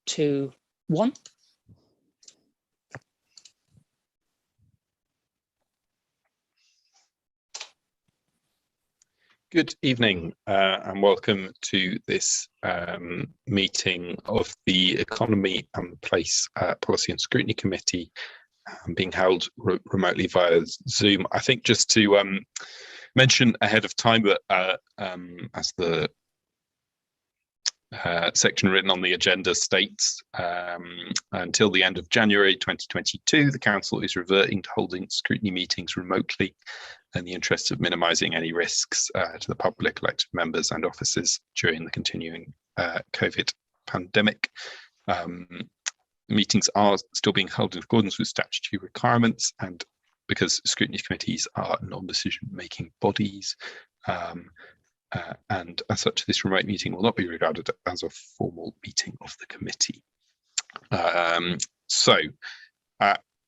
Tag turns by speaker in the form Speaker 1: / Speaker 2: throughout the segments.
Speaker 1: 2, 1.
Speaker 2: Good evening and welcome to this meeting of the Economy and Place Policy and Scrutiny Committee being held remotely via Zoom. I think just to mention ahead of time that as the section written on the agenda states, until the end of January 2022, the Council is reverting to holding scrutiny meetings remotely in the interest of minimising any risks to the public, elected members and officers during the continuing COVID pandemic. Meetings are still being held in accordance with statutory requirements, and because scrutiny committees are non-decision-making bodies, and as such, this remote meeting will not be regarded as a formal meeting of the committee.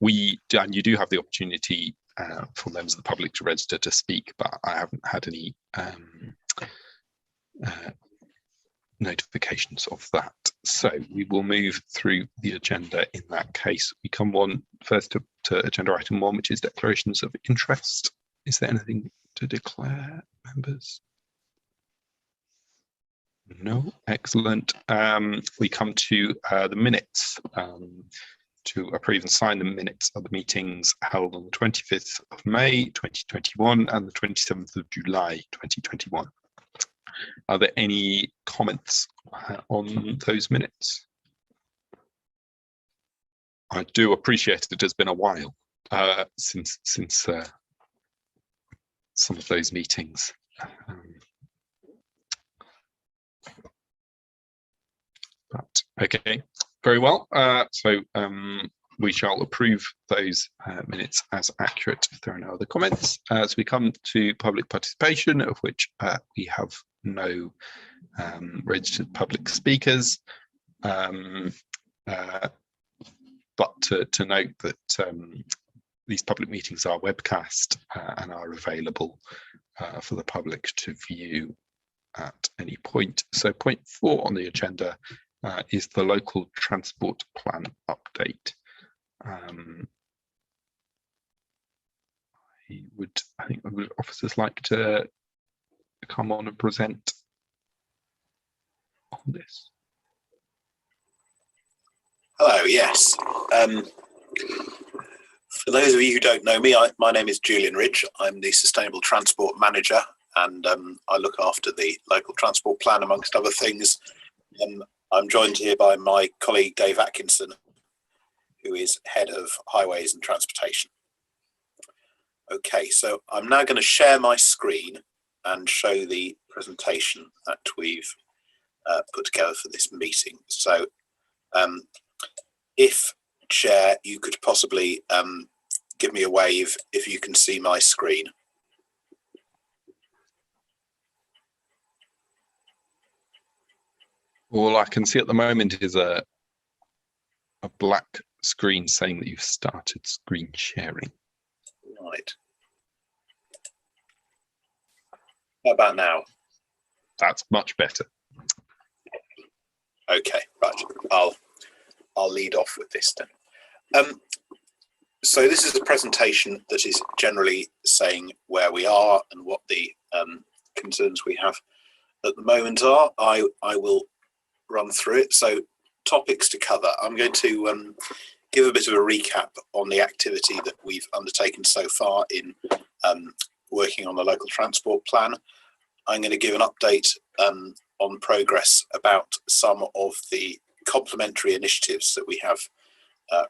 Speaker 2: You do have the opportunity for members of the public to register to speak, but I haven't had any notifications of that. So we will move through the agenda in that case. We come on first to agenda item 1, which is declarations of interest. Is there anything to declare, members? No, excellent. We come to the minutes. To approve and sign the minutes of the meetings held on the 25th of May 2021 and the 27th of July 2021. Are there any comments on those minutes? I do appreciate it has been a while since some of those meetings. But okay. Very well. We shall approve those minutes as accurate if there are no other comments. As we come to public participation, of which we have no registered public speakers, but to note that these public meetings are webcast and are available for the public to view at any point. So point 4 on the agenda is the local transport plan update. I think would officers like to come on and present on this?
Speaker 3: Hello, yes. For those of you who don't know me, my name is Julian Ridge. I'm the Sustainable Transport Manager, and I look after the local transport plan, amongst other things. I'm joined here by my colleague Dave Atkinson, who is Head of Highways and Transportation. Okay, so I'm now going to share my screen and show the presentation that we've put together for this meeting. So if, Chair, you could possibly give me a wave if you can see my screen.
Speaker 2: All I can see at the moment is a black screen saying that you've started screen sharing.
Speaker 3: Right. How about now?
Speaker 2: That's much better.
Speaker 3: Okay, right. I'll lead off with this then. So this is a presentation that is generally saying where we are and what the concerns we have at the moment are. I will run through it. So topics to cover. I'm going to give a bit of a recap on the activity that we've undertaken so far in working on the local transport plan. I'm going to give an update on progress about some of the complementary initiatives that we have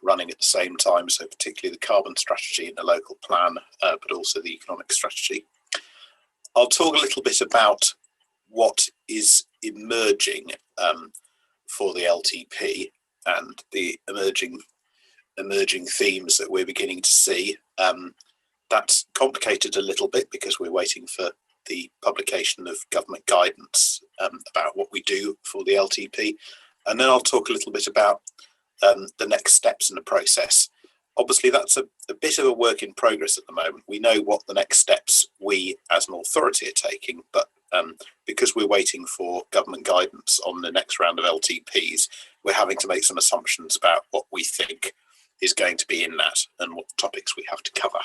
Speaker 3: running at the same time, so particularly the carbon strategy in the local plan, but also the economic strategy. I'll talk a little bit about what is emerging for the LTP and the emerging themes that we're beginning to see. That's complicated a little bit because we're waiting for the publication of government guidance about what we do for the LTP. And then I'll talk a little bit about the next steps in the process. Obviously, that's a bit of a work in progress at the moment. We know what the next steps we as an authority are taking, but because we're waiting for government guidance on the next round of LTPs, we're having to make some assumptions about what we think is going to be in that and what topics we have to cover.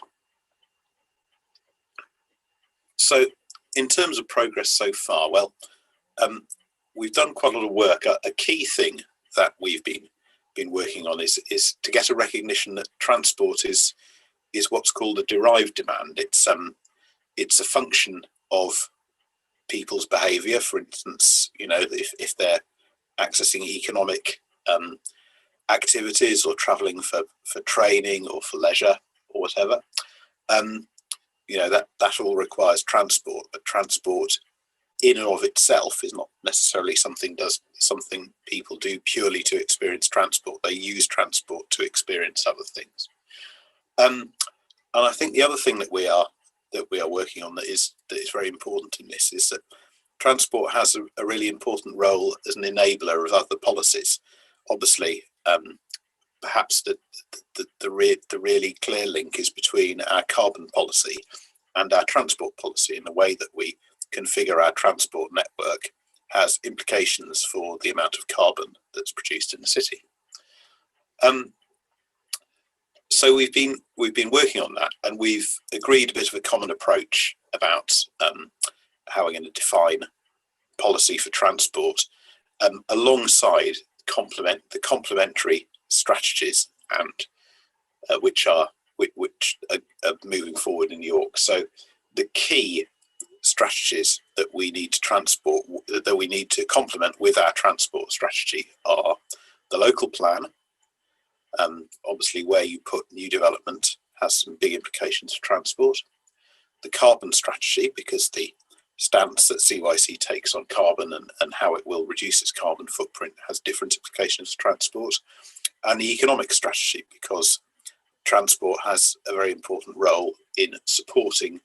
Speaker 3: So in terms of progress so far, well, we've done quite a lot of work. A key thing that we've been working on is to get a recognition that transport is what's called a derived demand. It's a function of people's behaviour. For instance, if they're accessing economic activities or travelling for training or for leisure or whatever, that all requires transport. But transport in and of itself is not necessarily something people do purely to experience transport. They use transport to experience other things. And I think the other thing that we are working on that is very important in this is that transport has a really important role as an enabler of other policies. Obviously, perhaps the really clear link is between our carbon policy and our transport policy, in the way that we configure our transport network has implications for the amount of carbon that's produced in the city. So we've been working on that, and we've agreed a bit of a common approach about how we're going to define policy for transport, alongside the complementary strategies and which are moving forward in York. So the key strategies that we need to complement with our transport strategy are the local plan. Obviously, where you put new development has some big implications for transport. The carbon strategy, because the stance that CYC takes on carbon and how it will reduce its carbon footprint has different implications for transport. And the economic strategy, because transport has a very important role in supporting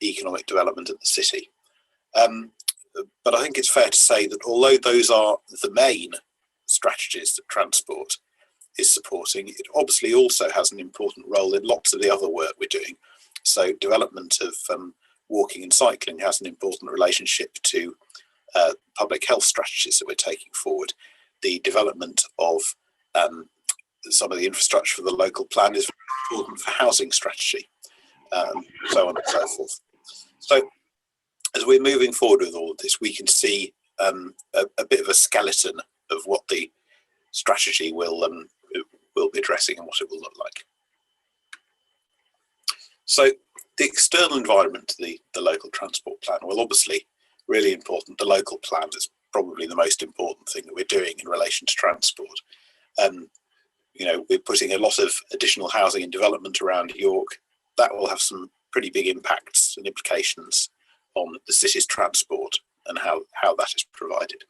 Speaker 3: economic development of the city. But I think it's fair to say that although those are the main strategies that transport is supporting, it obviously also has an important role in lots of the other work we're doing. So development of walking and cycling has an important relationship to public health strategies that we're taking forward. The development of some of the infrastructure for the local plan is very important for housing strategy, so on and so forth. So as we're moving forward with all of this, we can see a bit of a skeleton of what the strategy will be addressing and what it will look like. So the external environment, the local transport plan, well, obviously really important. The local plan is probably the most important thing that we're doing in relation to transport. We're putting a lot of additional housing and development around York. That will have some pretty big impacts and implications on the city's transport and how that is provided.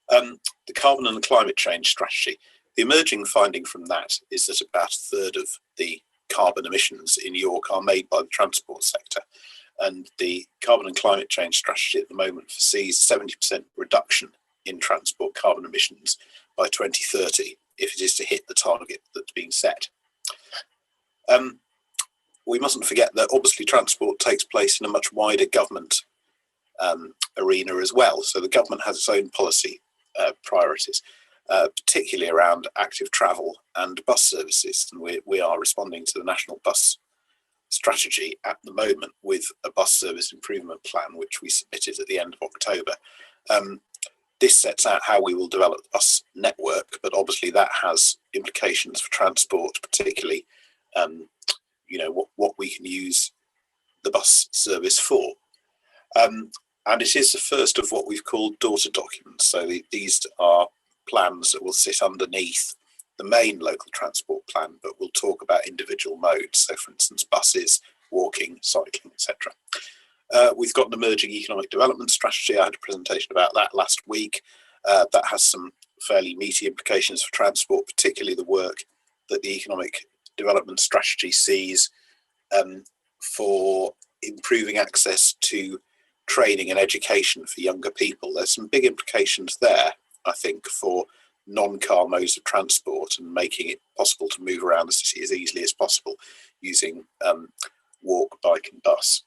Speaker 3: The carbon and climate change strategy. The emerging finding from that is that about a third of the carbon emissions in York are made by the transport sector, and the carbon and climate change strategy at the moment foresees 70% reduction in transport carbon emissions by 2030 if it is to hit the target that's being set. We mustn't forget that obviously transport takes place in a much wider government arena as well. So the government has its own policy priorities, particularly around active travel and bus services. And we are responding to the National Bus Strategy at the moment with a bus service improvement plan, which we submitted at the end of October. This sets out how we will develop the bus network, but obviously that has implications for transport, particularly what we can use the bus service for. And it is the first of what we've called daughter documents. So these are plans that will sit underneath the main local transport plan, but we'll talk about individual modes. So for instance, buses, walking, cycling, etc. We've got an emerging economic development strategy. I had a presentation about that last week. That has some fairly meaty implications for transport, particularly the work that the economic development strategy sees for improving access to training and education for younger people. There's some big implications there, I think, for non-car modes of transport and making it possible to move around the city as easily as possible using walk, bike and bus.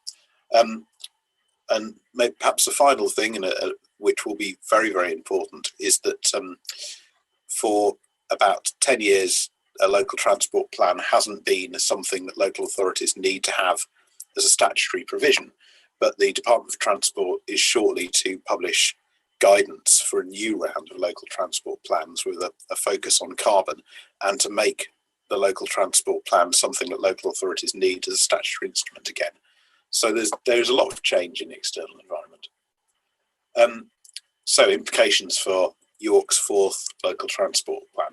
Speaker 3: And perhaps the final thing, which will be very, very important, is that for about 10 years, a local transport plan hasn't been something that local authorities need to have as a statutory provision, but the Department for Transport is shortly to publish guidance for a new round of local transport plans with a focus on carbon, and to make the local transport plan something that local authorities need as a statutory instrument again. So there's a lot of change in the external environment. So implications for York's fourth local transport plan.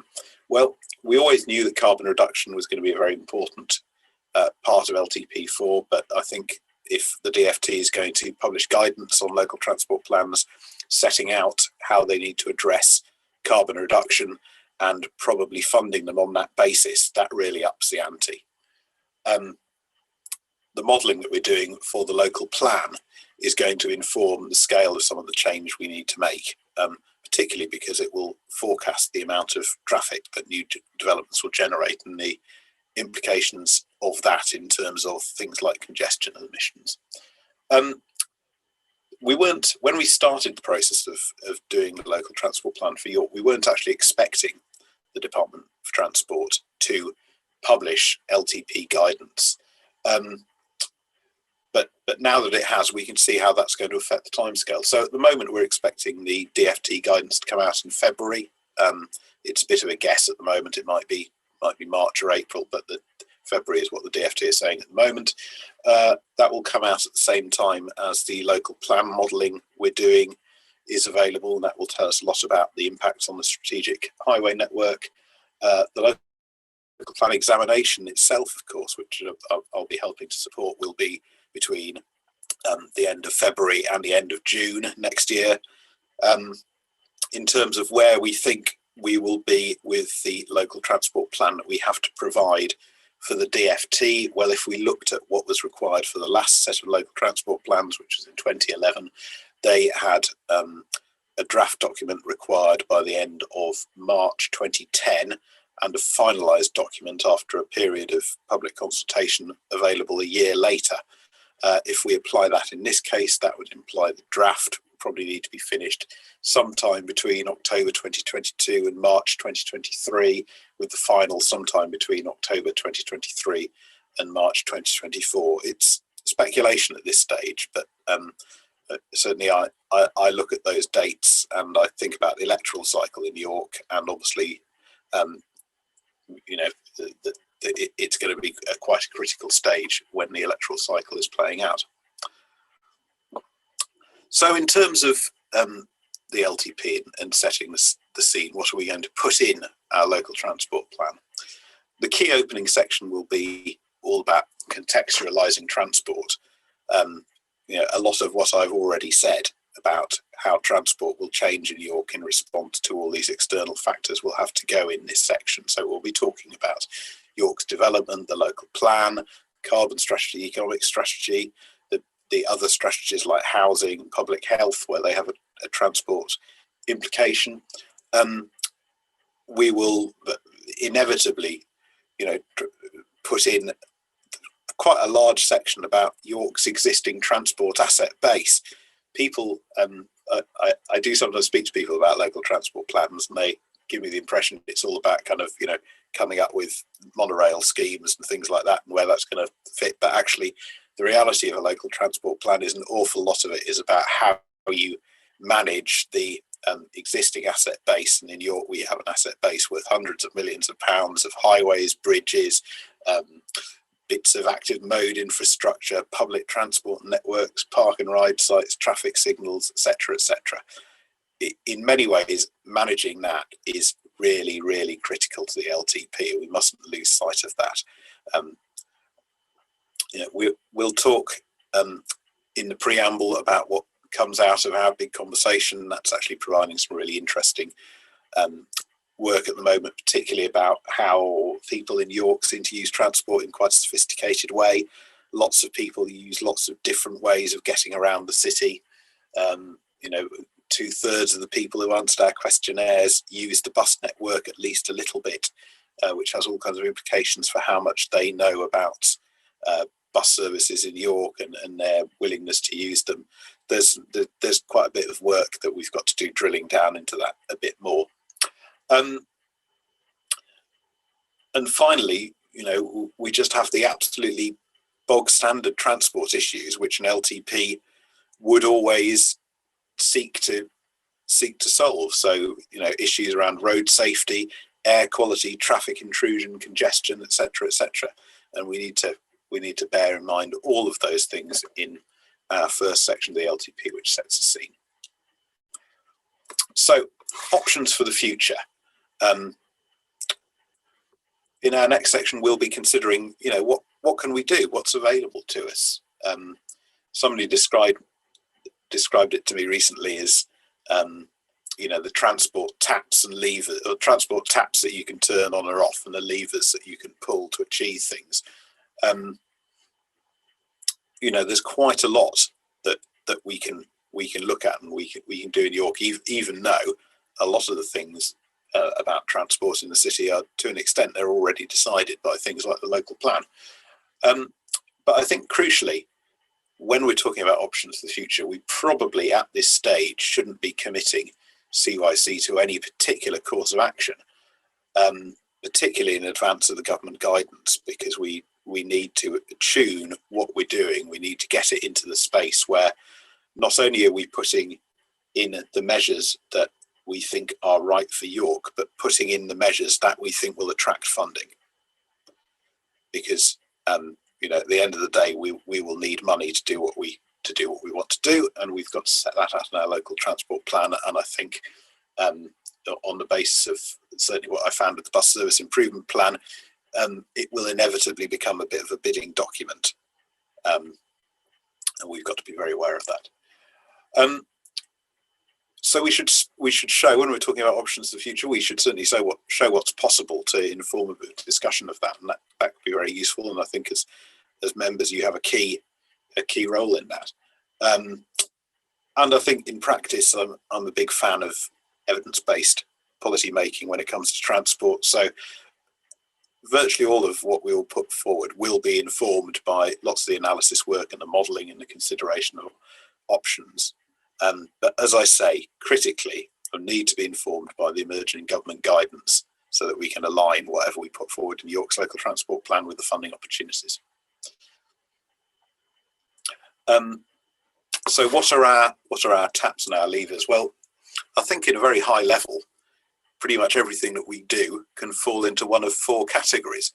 Speaker 3: Well, we always knew that carbon reduction was going to be a very important part of LTP4, but I think if the DFT is going to publish guidance on local transport plans, setting out how they need to address carbon reduction and probably funding them on that basis, that really ups the ante. The modelling that we're doing for the local plan is going to inform the scale of some of the change we need to make, particularly because it will forecast the amount of traffic that new developments will generate and the implications of that in terms of things like congestion and emissions. When we started the process of doing the local transport plan for York, we weren't actually expecting the Department for Transport to publish LTP guidance. But now that it has, we can see how that's going to affect the timescale. So at the moment, we're expecting the DFT guidance to come out in February. It's a bit of a guess at the moment. It might be March or April, but February is what the DFT is saying at the moment. That will come out at the same time as the local plan modelling we're doing is available, and that will tell us a lot about the impacts on the strategic highway network. The local plan examination itself, of course, which I'll be helping to support, will be between the end of February and the end of June next year. In terms of where we think we will be with the local transport plan that we have to provide for the DFT, well, if we looked at what was required for the last set of local transport plans, which was in 2011, they had a draft document required by the end of March 2010 and a finalised document after a period of public consultation available a year later. If we apply that in this case, that would imply the draft would probably need to be finished sometime between October 2022 and March 2023, with the final sometime between October 2023 and March 2024. It's speculation at this stage, but certainly I look at those dates and I think about the electoral cycle in York, and obviously, it's going to be quite a critical stage when the electoral cycle is playing out. So in terms of the LTP and setting the scene, what are we going to put in our local transport plan? The key opening section will be all about contextualising transport. A lot of what I've already said about how transport will change in York in response to all these external factors will have to go in this section. So we'll be talking about York's development, the local plan, carbon strategy, economic strategy, the other strategies like housing and public health, where they have a transport implication. We will inevitably, put in quite a large section about York's existing transport asset base. People, I do sometimes speak to people about local transport plans, and they give me the impression it's all about kind of, coming up with monorail schemes and things like that and where that's going to fit. But actually, the reality of a local transport plan is an awful lot of it is about how you manage the existing asset base. And in York, we have an asset base worth hundreds of millions of pounds of highways, bridges, bits of active mode infrastructure, public transport networks, park and ride sites, traffic signals, etc., etc. In many ways, managing that is really, really critical to the LTP. We mustn't lose sight of that. We'll talk in the preamble about what comes out of our big conversation. That's actually providing some really interesting work at the moment, particularly about how people in York seem to use transport in quite a sophisticated way. Lots of people use lots of different ways of getting around the city. 2/3 of the people who answered our questionnaires use the bus network at least a little bit, which has all kinds of implications for how much they know about bus services in York and their willingness to use them. There's quite a bit of work that we've got to do drilling down into that a bit more. And finally, we just have the absolutely bog standard transport issues, which an LTP would always seek to solve. So, issues around road safety, air quality, traffic intrusion, congestion, etc., etc. And we need to bear in mind all of those things in our first section of the LTP, which sets the scene. So, options for the future. In our next section, we'll be considering, what can we do? What's available to us? Somebody described it to me recently as, the transport taps and levers, or transport taps that you can turn on or off, and the levers that you can pull to achieve things. There's quite a lot that we can look at and we can do in York, even though a lot of the things about transport in the city are, to an extent, they're already decided by things like the local plan. But I think crucially, when we're talking about options for the future, we probably at this stage shouldn't be committing CYC to any particular course of action, particularly in advance of the government guidance, because we need to tune what we're doing. We need to get it into the space where not only are we putting in the measures that we think are right for York, but putting in the measures that we think will attract funding. Because at the end of the day, we will need money to do what we want to do, and we've got to set that out in our local transport plan. And I think on the basis of certainly what I found with the bus service improvement plan, it will inevitably become a bit of a bidding document, and we've got to be very aware of that. So we should show, when we're talking about options for the future, we should certainly show what's possible to inform a discussion of that, and that could be very useful. And I think as members, you have a key role in that. And I think in practice, I'm a big fan of evidence-based policy making when it comes to transport. So virtually all of what we will put forward will be informed by lots of the analysis work and the modelling and the consideration of options. But as I say, critically, we need to be informed by the emerging government guidance so that we can align whatever we put forward in York's local transport plan with the funding opportunities. So what are our taps and our levers? Well, I think in a very high level, pretty much everything that we do can fall into one of four categories.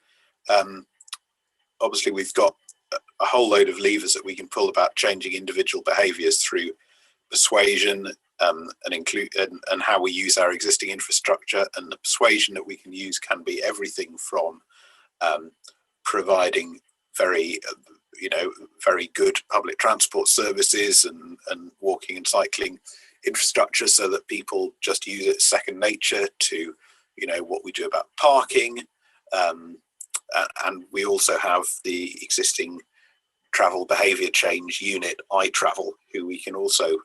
Speaker 3: Obviously, we've got a whole load of levers that we can pull about changing individual behaviours through persuasion and how we use our existing infrastructure. And the persuasion that we can use can be everything from providing very good public transport services and walking and cycling infrastructure so that people just use it as second nature, to what we do about parking, and we also have the existing travel behaviour change unit, iTravel, who we can also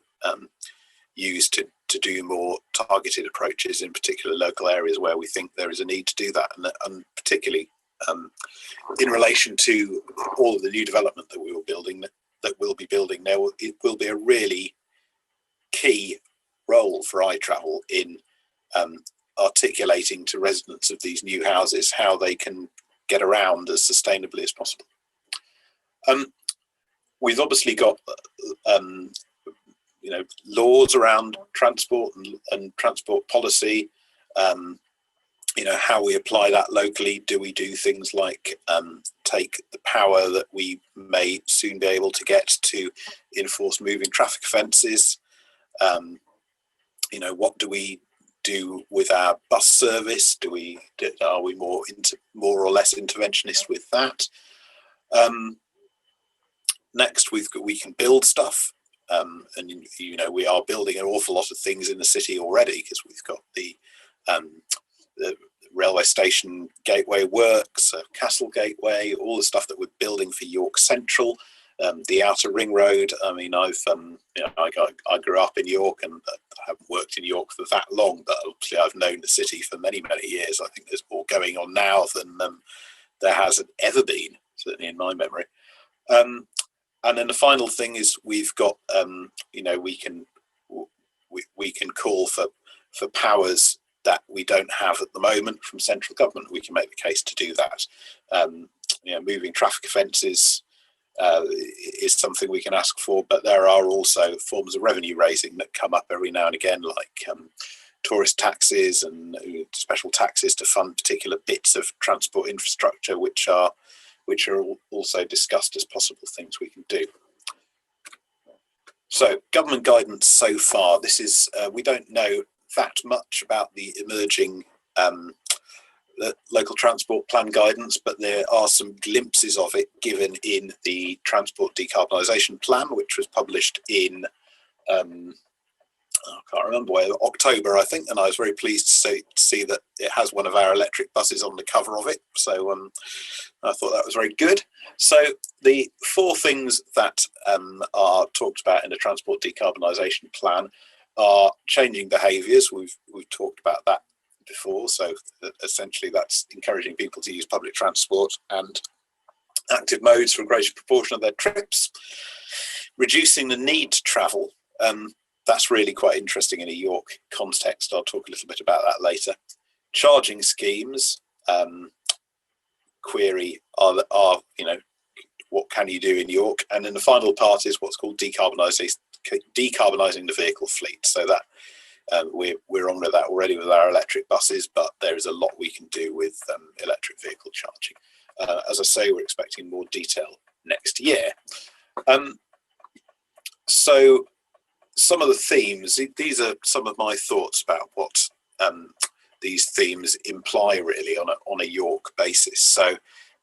Speaker 3: use to do more targeted approaches in particular local areas where we think there is a need to do that, and particularly in relation to all of the new development that we'll be building, it will be a really key role for iTravel in articulating to residents of these new houses how they can get around as sustainably as possible. We've obviously got laws around transport and transport policy. How we apply that locally. Do we do things like take the power that we may soon be able to get to enforce moving traffic offences? What do we do with our bus service? Are we more or less interventionist with that? Next, we can build stuff, and we are building an awful lot of things in the city already, because we've got the railway station gateway works, Castle Gateway, all the stuff that we're building for York Central, the outer ring road. I mean, I grew up in York, and I haven't worked in York for that long, but obviously I've known the city for many, many years. I think there's more going on now than there has ever been, certainly in my memory. And then the final thing is we've got, we can call for powers that we don't have at the moment from central government. We can make the case to do that. Moving traffic offences is something we can ask for, but there are also forms of revenue raising that come up every now and again, like tourist taxes and special taxes to fund particular bits of transport infrastructure, which are also discussed as possible things we can do. So government guidance so far, this is, we don't know that much about the emerging local transport plan guidance, but there are some glimpses of it given in the Transport Decarbonisation Plan, which was published in I can't remember where, October, I think, and I was very pleased to see that it has one of our electric buses on the cover of it. So I thought that was very good. So the 4 things that are talked about in the Transport Decarbonisation Plan are changing behaviours. We've talked about that before. So essentially, that's encouraging people to use public transport and active modes for a greater proportion of their trips. Reducing the need to travel. That's really quite interesting in a York context. I'll talk a little bit about that later. Charging schemes, query are what can you do in York? And then the final part is what's called decarbonising the vehicle fleet. So that we're on with that already with our electric buses, but there is a lot we can do with electric vehicle charging. As I say, we're expecting more detail next year. So some of the themes, these are some of my thoughts about what these themes imply really on a York basis. So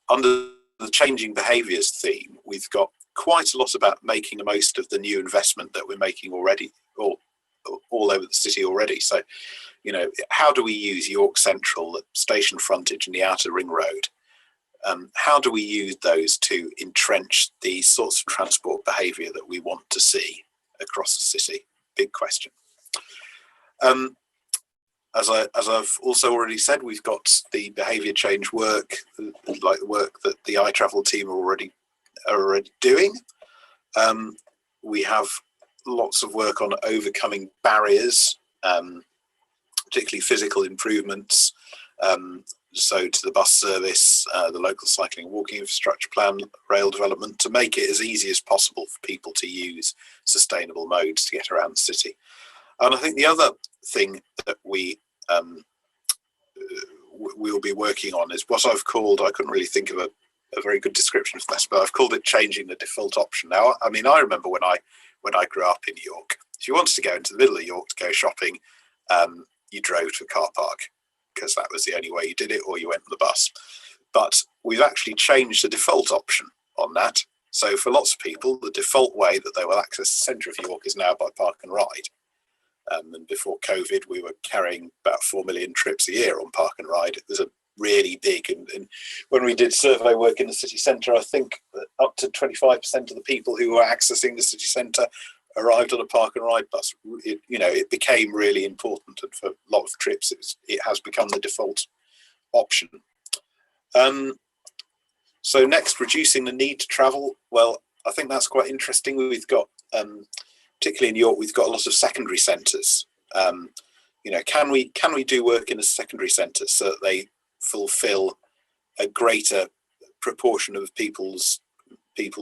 Speaker 3: under the changing behaviours theme, we've got quite a lot about making the most of the new investment that we're making already, all over the city already. So, how do we use York Central, the station frontage and the outer ring road? How do we use those to entrench the sorts of transport behaviour that we want to see across the city? Big question. As I've also already said, we've got the behaviour change work, like the work that the iTravel team are already doing. We have lots of work on overcoming barriers, particularly physical improvements. So to the bus service, the local cycling and walking infrastructure plan, rail development, to make it as easy as possible for people to use sustainable modes to get around the city. And I think the other thing that we will be working on is what I've called, I couldn't really think of a very good description for this, but I've called it changing the default option. Now, I mean, I remember when I grew up in York, if you wanted to go into the middle of York to go shopping, you drove to a car park, because that was the only way you did it, or you went on the bus. But we've actually changed the default option on that. So for lots of people, the default way that they will access the centre of York is now by park and ride. And before COVID, we were carrying about 4 million trips a year on park and ride. It was a really big, and when we did survey work in the city centre, I think that up to 25% of the people who were accessing the city centre arrived on a park and ride bus. It became really important, and for a lot of trips, it has become the default option. So next, reducing the need to travel. Well, I think that's quite interesting. We've got, particularly in York, we've got a lot of secondary centres. Can we do work in a secondary centre so that they fulfil a greater proportion of people's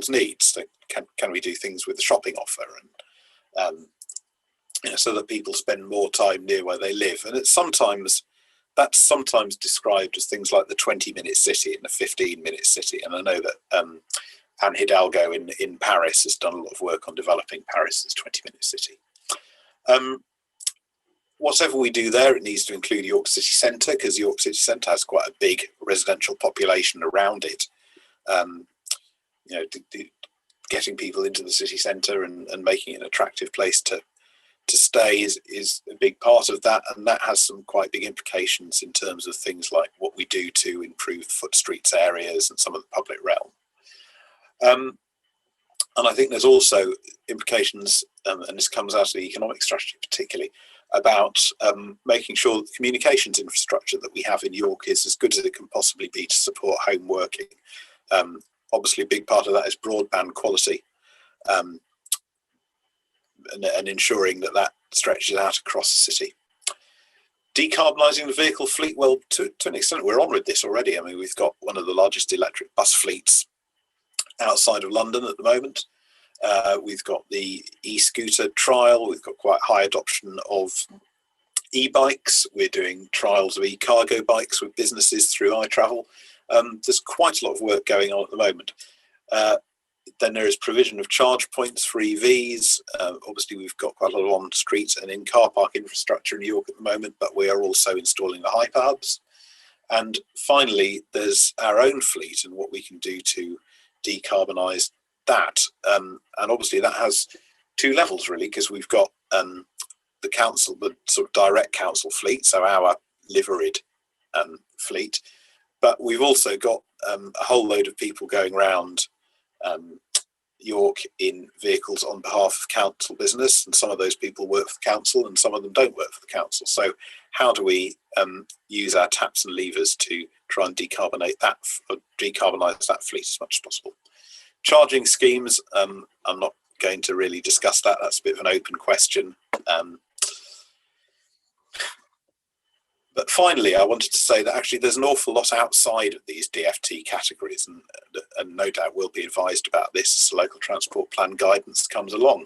Speaker 3: needs? So can we do things with the shopping offer, and so that people spend more time near where they live? And that's sometimes described as things like the 20-minute city and the 15-minute city. And I know that Anne Hidalgo in Paris has done a lot of work on developing Paris as 20-minute city. Whatever we do there, it needs to include York City Centre, because York City Centre has quite a big residential population around it. Getting people into the city centre and making it an attractive place to stay is a big part of that, and that has some quite big implications in terms of things like what we do to improve the foot streets areas and some of the public realm. And I think there's also implications, and this comes out of the economic strategy particularly, about making sure that the communications infrastructure that we have in York is as good as it can possibly be to support home working. Obviously, a big part of that is broadband quality, and ensuring that stretches out across the city. Decarbonising the vehicle fleet, well, to an extent, we're on with this already. I mean, we've got one of the largest electric bus fleets outside of London at the moment. We've got the e-scooter trial. We've got quite high adoption of e-bikes. We're doing trials of e-cargo bikes with businesses through iTravel. There's quite a lot of work going on at the moment. Then there is provision of charge points for EVs. Obviously, we've got quite a lot of on-street and in-car park infrastructure in York at the moment, but we are also installing the hyperhubs. And finally, there's our own fleet and what we can do to decarbonise that. And obviously, that has two levels, really, because we've got the council, the sort of direct council fleet, so our liveried fleet. But we've also got a whole load of people going around York in vehicles on behalf of council business, and some of those people work for the council and some of them don't work for the council. So how do we use our taps and levers to try and decarbonise that fleet as much as possible? Charging schemes, I'm not going to really discuss that. That's a bit of an open question. But finally, I wanted to say that actually there's an awful lot outside of these DFT categories, and no doubt we'll be advised about this as the local transport plan guidance comes along.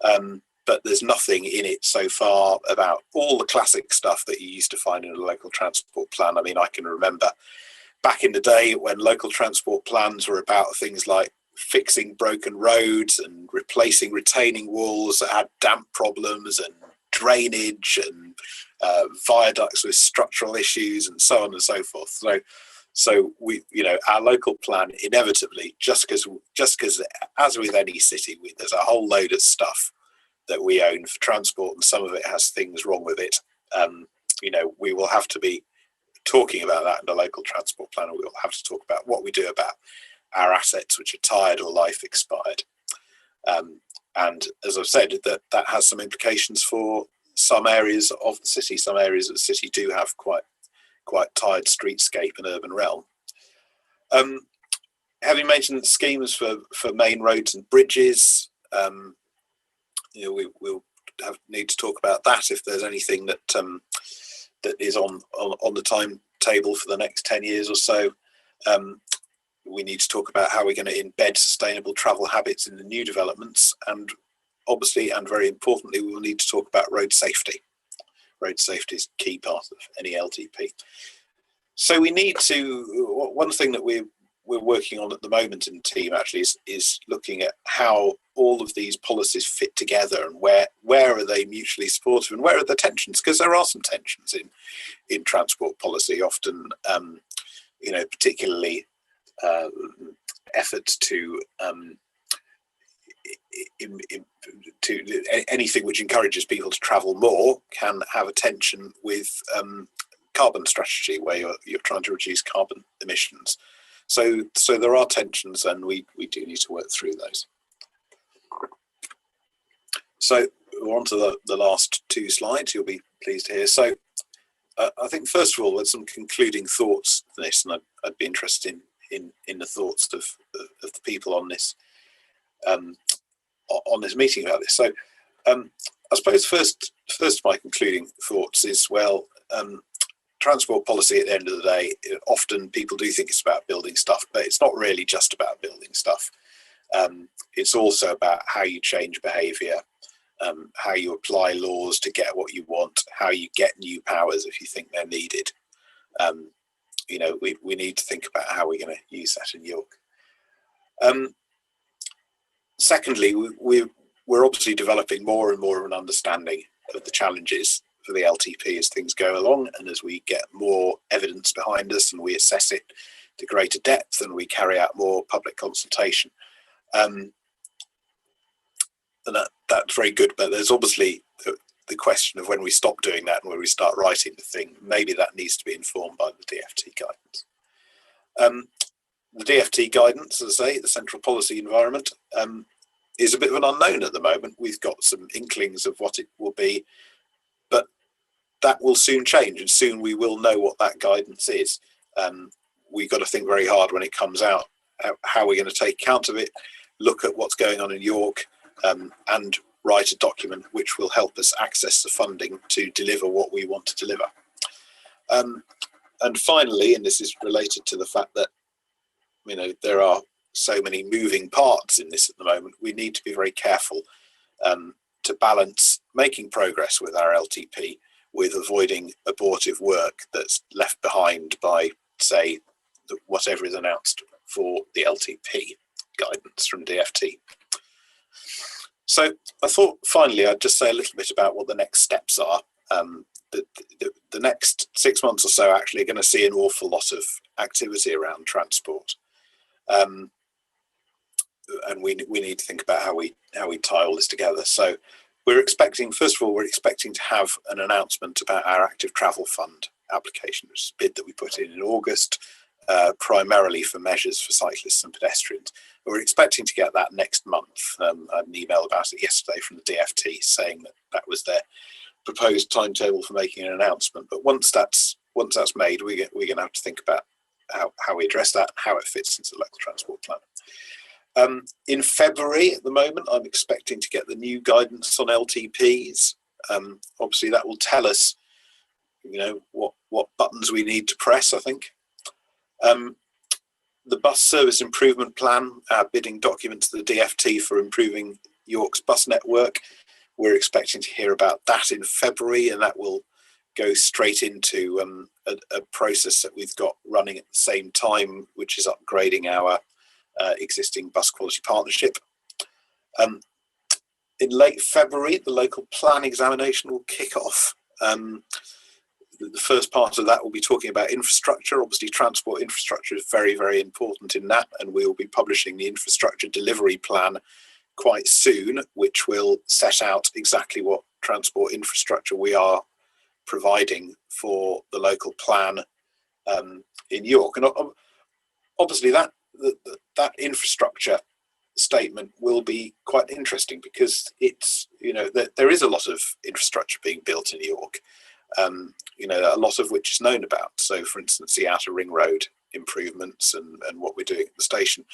Speaker 3: But there's nothing in it so far about all the classic stuff that you used to find in a local transport plan. I mean, I can remember back in the day when local transport plans were about things like fixing broken roads and replacing retaining walls that had damp problems and drainage and viaducts with structural issues and so on and so forth. So we, our local plan inevitably, just because as with any city, there's a whole load of stuff that we own for transport, and some of it has things wrong with it. We will have to be talking about that in the local transport plan, and we'll have to talk about what we do about our assets which are tired or life expired. And as I've said, that has some implications for some areas of the city. Some areas of the city do have quite tired streetscape and urban realm. Having mentioned schemes for main roads and bridges, we'll need to talk about that if there's anything that is on the timetable for the next 10 years or so. We need to talk about how we're going to embed sustainable travel habits in the new developments, and obviously, and very importantly, we will need to talk about road safety. Road safety is a key part of any LTP. So we need to, one thing that we're working on at the moment in the team actually is looking at how all of these policies fit together, and where are they mutually supportive and where are the tensions, because there are some tensions in transport policy often, particularly efforts to anything which encourages people to travel more can have a tension with carbon strategy, where you're trying to reduce carbon emissions. So there are tensions, and we do need to work through those. So we're on to the last two slides, you'll be pleased to hear. So I think first of all, there's some concluding thoughts to this, and I'd be interested in the thoughts of the people on this meeting about this. So I suppose first my concluding thoughts is, well, transport policy at the end of the day, often people do think it's about building stuff, but it's not really just about building stuff. It's also about how you change behaviour, how you apply laws to get what you want, how you get new powers if you think they're needed. We need to think about how we're going to use that in York. Secondly, we're obviously developing more and more of an understanding of the challenges for the LTP as things go along, and as we get more evidence behind us and we assess it to greater depth and we carry out more public consultation. And that's very good, but there's obviously the question of when we stop doing that and when we start writing the thing, maybe that needs to be informed by the DFT guidance. The DFT guidance, as I say, the central policy environment, is a bit of an unknown at the moment. We've got some inklings of what it will be, but that will soon change, and soon we will know what that guidance is. We've got to think very hard when it comes out, how we're going to take account of it, look at what's going on in York, and write a document which will help us access the funding to deliver what we want to deliver. And finally, and this is related to the fact that, you know, there are so many moving parts in this at the moment, we need to be very careful to balance making progress with our LTP with avoiding abortive work that's left behind by, say, whatever is announced for the LTP guidance from DFT. So I thought finally I'd just say a little bit about what the next steps are. The next 6 months or so actually are going to see an awful lot of activity around transport. And we need to think about how we tie all this together. So we're expecting, first of all, we're expecting to have an announcement about our active travel fund application, which is a bid that we put in August, primarily for measures for cyclists and pedestrians. We're expecting to get that next month. I had an email about it yesterday from the DFT saying that that was their proposed timetable for making an announcement. But once that's made, we're going to have to think about how we address that, how it fits into the local transport plan. In February, at the moment, I'm expecting to get the new guidance on LTPs. Obviously, that will tell us, you know, what buttons we need to press, I think. The bus service improvement plan, our bidding document to the DFT for improving York's bus network, we're expecting to hear about that in February, and that will go straight into a process that we've got running at the same time, which is upgrading our existing bus quality partnership. In late February, the local plan examination will kick off. The first part of that will be talking about infrastructure. Obviously, transport infrastructure is very, very important in that, and we will be publishing the infrastructure delivery plan quite soon, which will set out exactly what transport infrastructure we are providing for the local plan in York. And obviously that infrastructure statement will be quite interesting because it's, you know, there is a lot of infrastructure being built in York, you know, a lot of which is known about. So for instance, the outer ring road improvements and what we're doing at the station.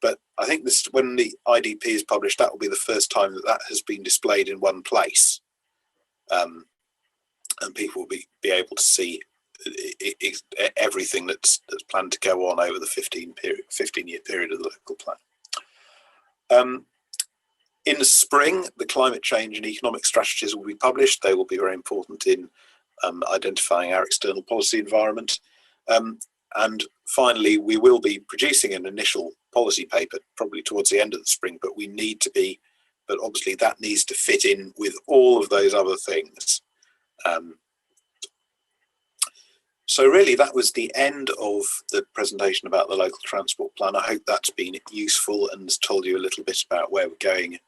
Speaker 3: But I think this, when the IDP is published, that will be the first time that has been displayed in one place, and people will be able to see everything that's planned to go on over the 15-year period of the local plan. In the spring, the climate change and economic strategies will be published. They will be very important in identifying our external policy environment. And finally, we will be producing an initial policy paper probably towards the end of the spring, but obviously that needs to fit in with all of those other things. So really, that was the end of the presentation about the local transport plan. I hope that's been useful and has told you a little bit about where we're going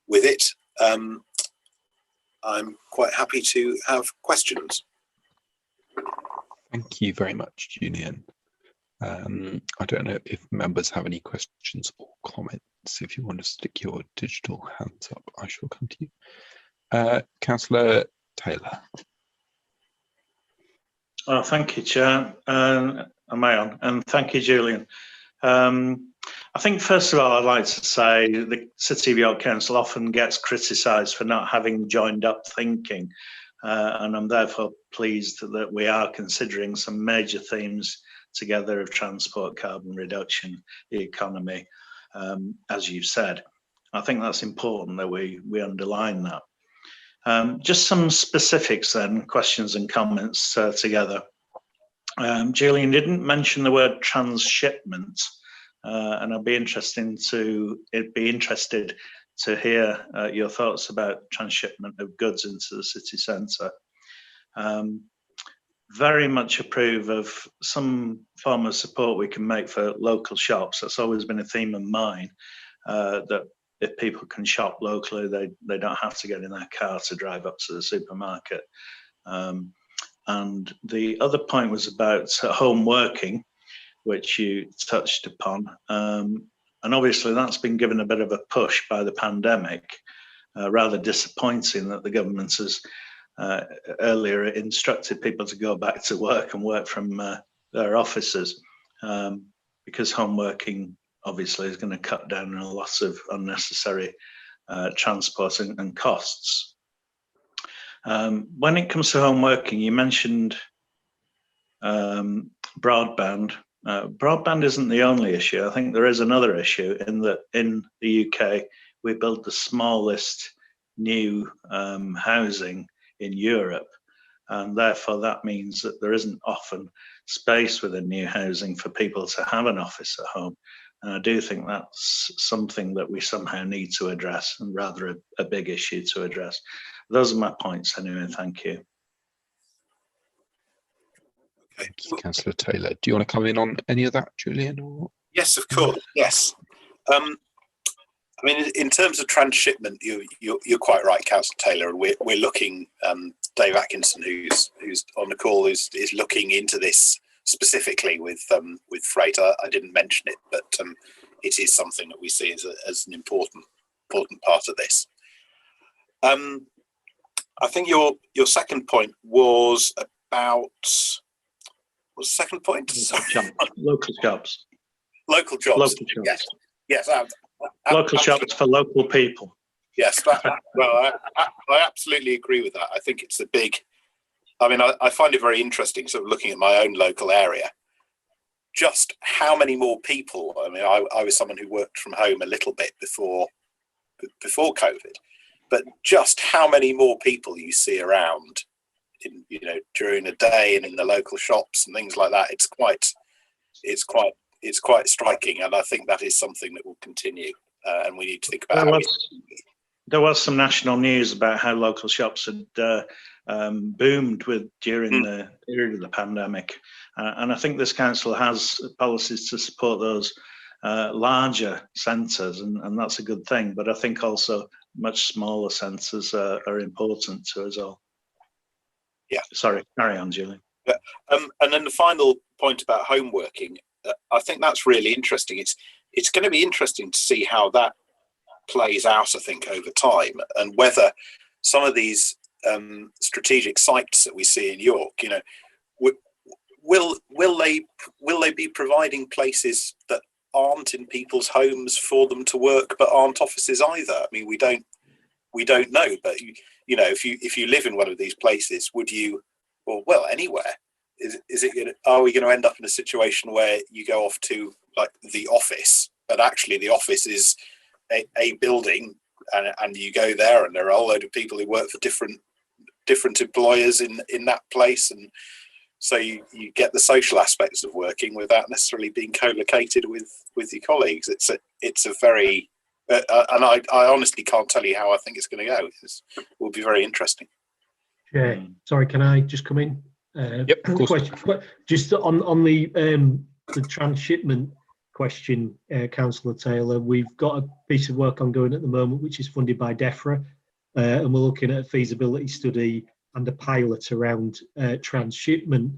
Speaker 3: with it. I'm quite happy to have questions.
Speaker 2: Thank you very much, Julian. I don't know if members have any questions or comments. If you want to stick your digital hands up, I shall come to you. Councillor Taylor.
Speaker 1: Oh, thank you, Chair. Am I on? And thank you, Julian. I think, first of all, I'd like to say the City of York Council often gets criticised for not having joined up thinking, and I'm therefore pleased that we are considering some major themes together of transport, carbon reduction, the economy, as you've said. I think that's important that we underline that. Just some specifics then, questions and comments together. Julian didn't mention the word transshipment, and I'd be interested to hear your thoughts about transshipment of goods into the city centre. Very much approve of some form of support we can make for local shops. That's always been a theme of mine, that if people can shop locally, they don't have to get in their car to drive up to the supermarket. And the other point was about home working, which you touched upon. And obviously that's been given a bit of a push by the pandemic. Rather disappointing that the government has earlier instructed people to go back to work and work from their offices, because home working obviously is going to cut down on a lot of unnecessary transport and costs. When it comes to home working, you mentioned broadband. Broadband isn't the only issue. I think there is another issue in that in the UK we build the smallest new housing in Europe, and therefore that means that there isn't often space within new housing for people to have an office at home. And I do think that's something that we somehow need to address, and rather a big issue to address. Those are my points anyway. Thank you.
Speaker 2: Thank you, Councillor Taylor. Do you want to come in on any of that, Julian? Or?
Speaker 3: Yes, of course. Yes. I mean, in terms of transshipment, you're quite right, Councillor Taylor. And we're looking. Dave Atkinson, who's on the call, is looking into this specifically with freight. I didn't mention it, but it is something that we see as an important part of this. I think your second point was about. What's the second point?
Speaker 1: Local jobs.
Speaker 3: Local jobs.
Speaker 1: Local jobs.
Speaker 3: Yes. Yes.
Speaker 1: Local jobs for local people.
Speaker 3: Yes. Well, I absolutely agree with that. I think it's a big. I mean, I find it very interesting, sort of looking at my own local area. Just how many more people? I mean, I was someone who worked from home a little bit before COVID, but just how many more people you see around, during a day and in the local shops and things like that. It's quite striking, and I think that is something that will continue. And we need to think about.
Speaker 1: There was some national news about how local shops had boomed during the period of the pandemic, and I think this council has policies to support those larger centres, and that's a good thing. But I think also much smaller centres are important to us all.
Speaker 3: Yeah.
Speaker 1: Sorry, carry on, Julian.
Speaker 3: Yeah. And then the final point about home working, I think that's really interesting. It's going to be interesting to see how that plays out, I think, over time, and whether some of these strategic sites that we see in York, will they be providing places that aren't in people's homes for them to work, but aren't offices either? I mean, we don't know, but if you live in one of these places, would you, well, anywhere, are we going to end up in a situation where you go off to like the office, but actually the office is a building, and you go there and there are a whole load of people who work for different employers in that place, and so you get the social aspects of working without necessarily being co-located with your colleagues. It's a very and I honestly can't tell you how I think it's going to go. It will be very interesting.
Speaker 4: Yeah. Sorry, can I just come in?
Speaker 2: Yep, of course.
Speaker 4: Just on the transshipment question, Councillor Taylor, we've got a piece of work ongoing at the moment which is funded by DEFRA, and we're looking at a feasibility study and a pilot around transshipment.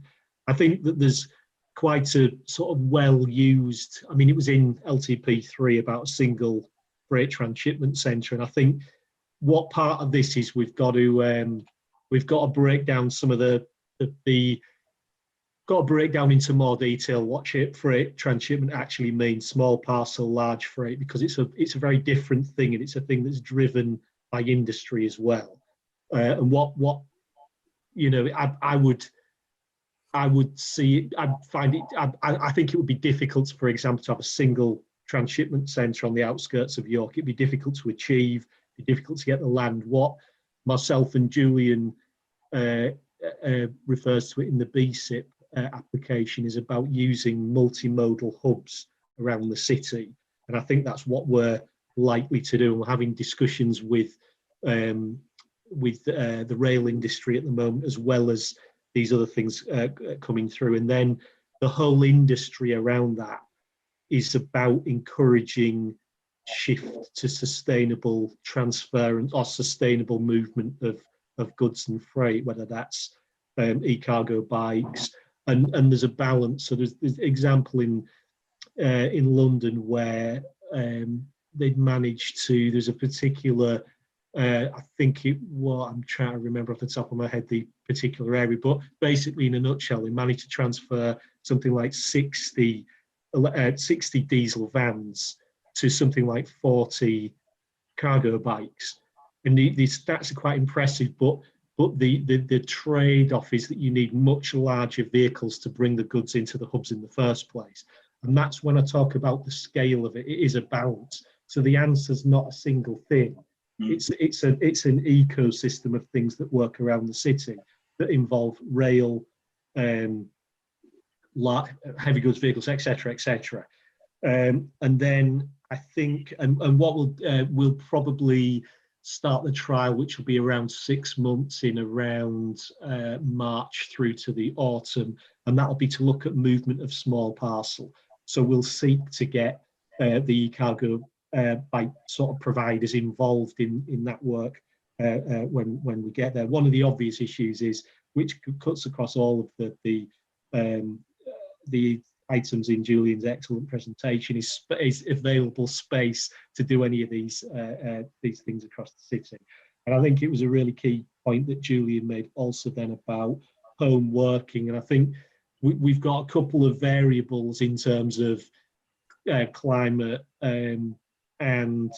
Speaker 4: I think that there's quite a sort of well-used, I mean, it was in LTP3 about a single freight transshipment centre, and I think what part of this is we've got to break down some of got to break down into more detail what freight transshipment actually means, small parcel, large freight, because it's a very different thing, and it's a thing that's driven by industry as well. And what I would see, I think it would be difficult, for example, to have a single transshipment centre on the outskirts of York. It'd be difficult to achieve, it'd be difficult to get the land. What myself and Julian refers to it in the BSIP application is about using multimodal hubs around the city, and I think that's what we're likely to do. We're having discussions with the rail industry at the moment, as well as these other things coming through, and then the whole industry around that is about encouraging shift to sustainable transfer or sustainable movement of goods and freight, whether that's e-cargo bikes, and there's a balance. So there's an example in London where they'd managed to, there's a particular, I think I'm trying to remember off the top of my head the particular area, but basically in a nutshell, they managed to transfer something like 60 diesel vans to something like 40 cargo bikes. And the stats are quite impressive, but but the trade-off is that you need much larger vehicles to bring the goods into the hubs in the first place. And that's when I talk about the scale of it. It is a balance. So the answer's not a single thing. It's an ecosystem of things that work around the city that involve rail, heavy goods vehicles, etc., etc. And then I think, and what we'll probably start the trial, which will be around 6 months, in around March through to the autumn, and that'll be to look at movement of small parcel. So we'll seek to get the e-cargo by sort of providers involved in that work when we get there. One of the obvious issues is, which cuts across all of the items in Julian's excellent presentation, is available space to do any of these things across the city. And I think it was a really key point that Julian made also then about home working. And I think we've got a couple of variables in terms of climate and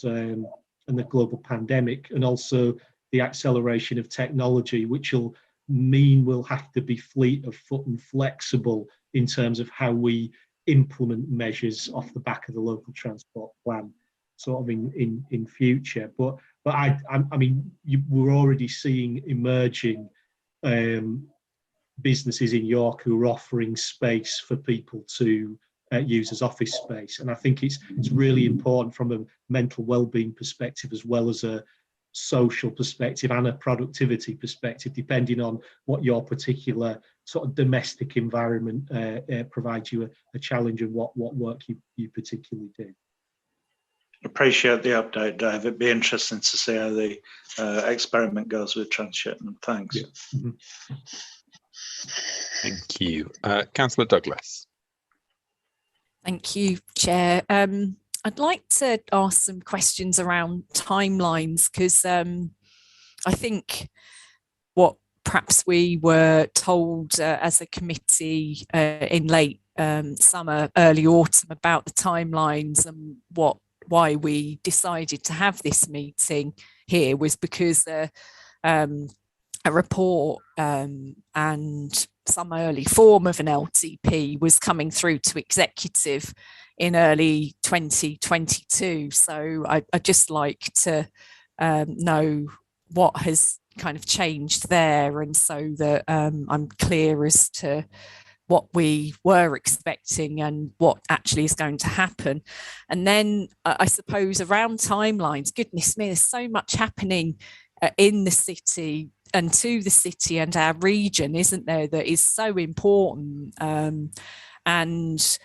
Speaker 4: the global pandemic, and also the acceleration of technology, which will mean we'll have to be fleet of foot and flexible in terms of how we implement measures off the back of the local transport plan, sort of in future. But I mean, we're already seeing emerging businesses in York who are offering space for people to use as office space, and I think it's really important from a mental well-being perspective, as well as a social perspective and a productivity perspective, depending on what your particular sort of domestic environment provides you a challenge, and what work you particularly do.
Speaker 1: Appreciate the update, Dave. It'd be interesting to see how the experiment goes with transshipment. Thanks.
Speaker 4: Yeah. Mm-hmm.
Speaker 2: Thank you. Councillor Douglas.
Speaker 5: Thank you, Chair. I'd like to ask some questions around timelines, because I think what perhaps we were told as a committee in late summer, early autumn, about the timelines and why we decided to have this meeting here was because a report and some early form of an LTP was coming through to executive in early 2022. So I'd just like to know what has kind of changed there, and so that I'm clear as to what we were expecting and what actually is going to happen. And then I suppose around timelines, goodness me, there's so much happening in the city and to the city and our region, isn't there, that is so important, and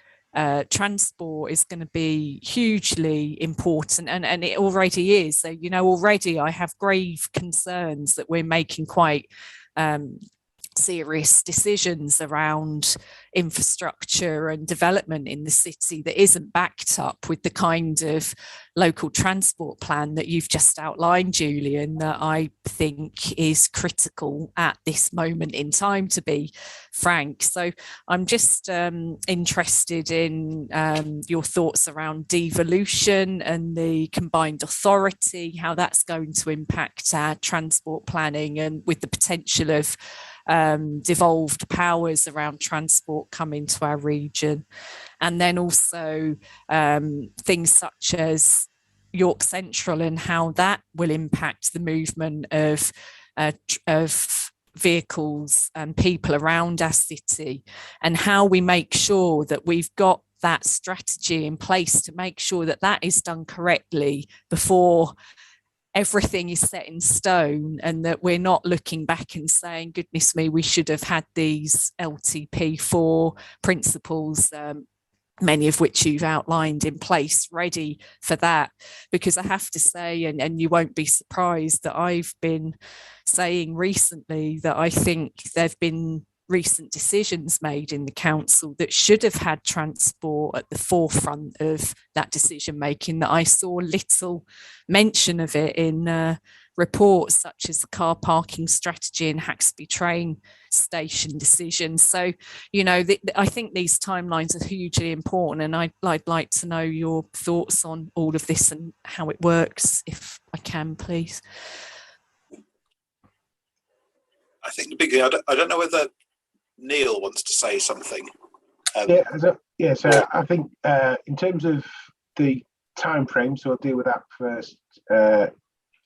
Speaker 5: transport is going to be hugely important, and it already is. So, you know, already I have grave concerns that we're making quite serious decisions around infrastructure and development in the city that isn't backed up with the kind of local transport plan that you've just outlined, Julian, that I think is critical at this moment in time, to be frank. So I'm just interested in your thoughts around devolution and the combined authority, how that's going to impact our transport planning, and with the potential of devolved powers around transport coming to our region. And then also things such as York Central and how that will impact the movement of vehicles and people around our city, and how we make sure that we've got that strategy in place to make sure that that is done correctly before everything is set in stone, and that we're not looking back and saying, goodness me, we should have had these LTP4 principles, many of which you've outlined, in place, ready for that. Because I have to say, and you won't be surprised, that I've been saying recently that I think there have been recent decisions made in the council that should have had transport at the forefront of that decision making, that I saw little mention of it in reports such as the car parking strategy and Haxby train station decisions. So, you know, I think these timelines are hugely important, and I'd like to know your thoughts on all of this and how it works, if I can, please.
Speaker 3: I think the big thing, I don't know whether Neil wants to say something.
Speaker 6: So I think in terms of the time frame, so I'll deal with that first.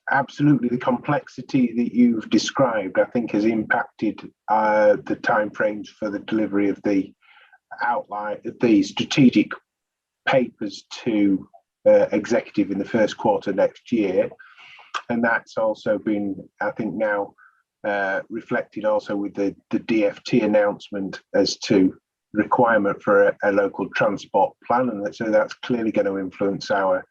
Speaker 6: Absolutely, the complexity that you've described, I think, has impacted the timeframes for the delivery of the outline, the strategic papers to executive in the first quarter next year, and that's also been, I think, now reflected also with the DFT announcement as to requirement for a local transport plan, and so that's clearly going to influence our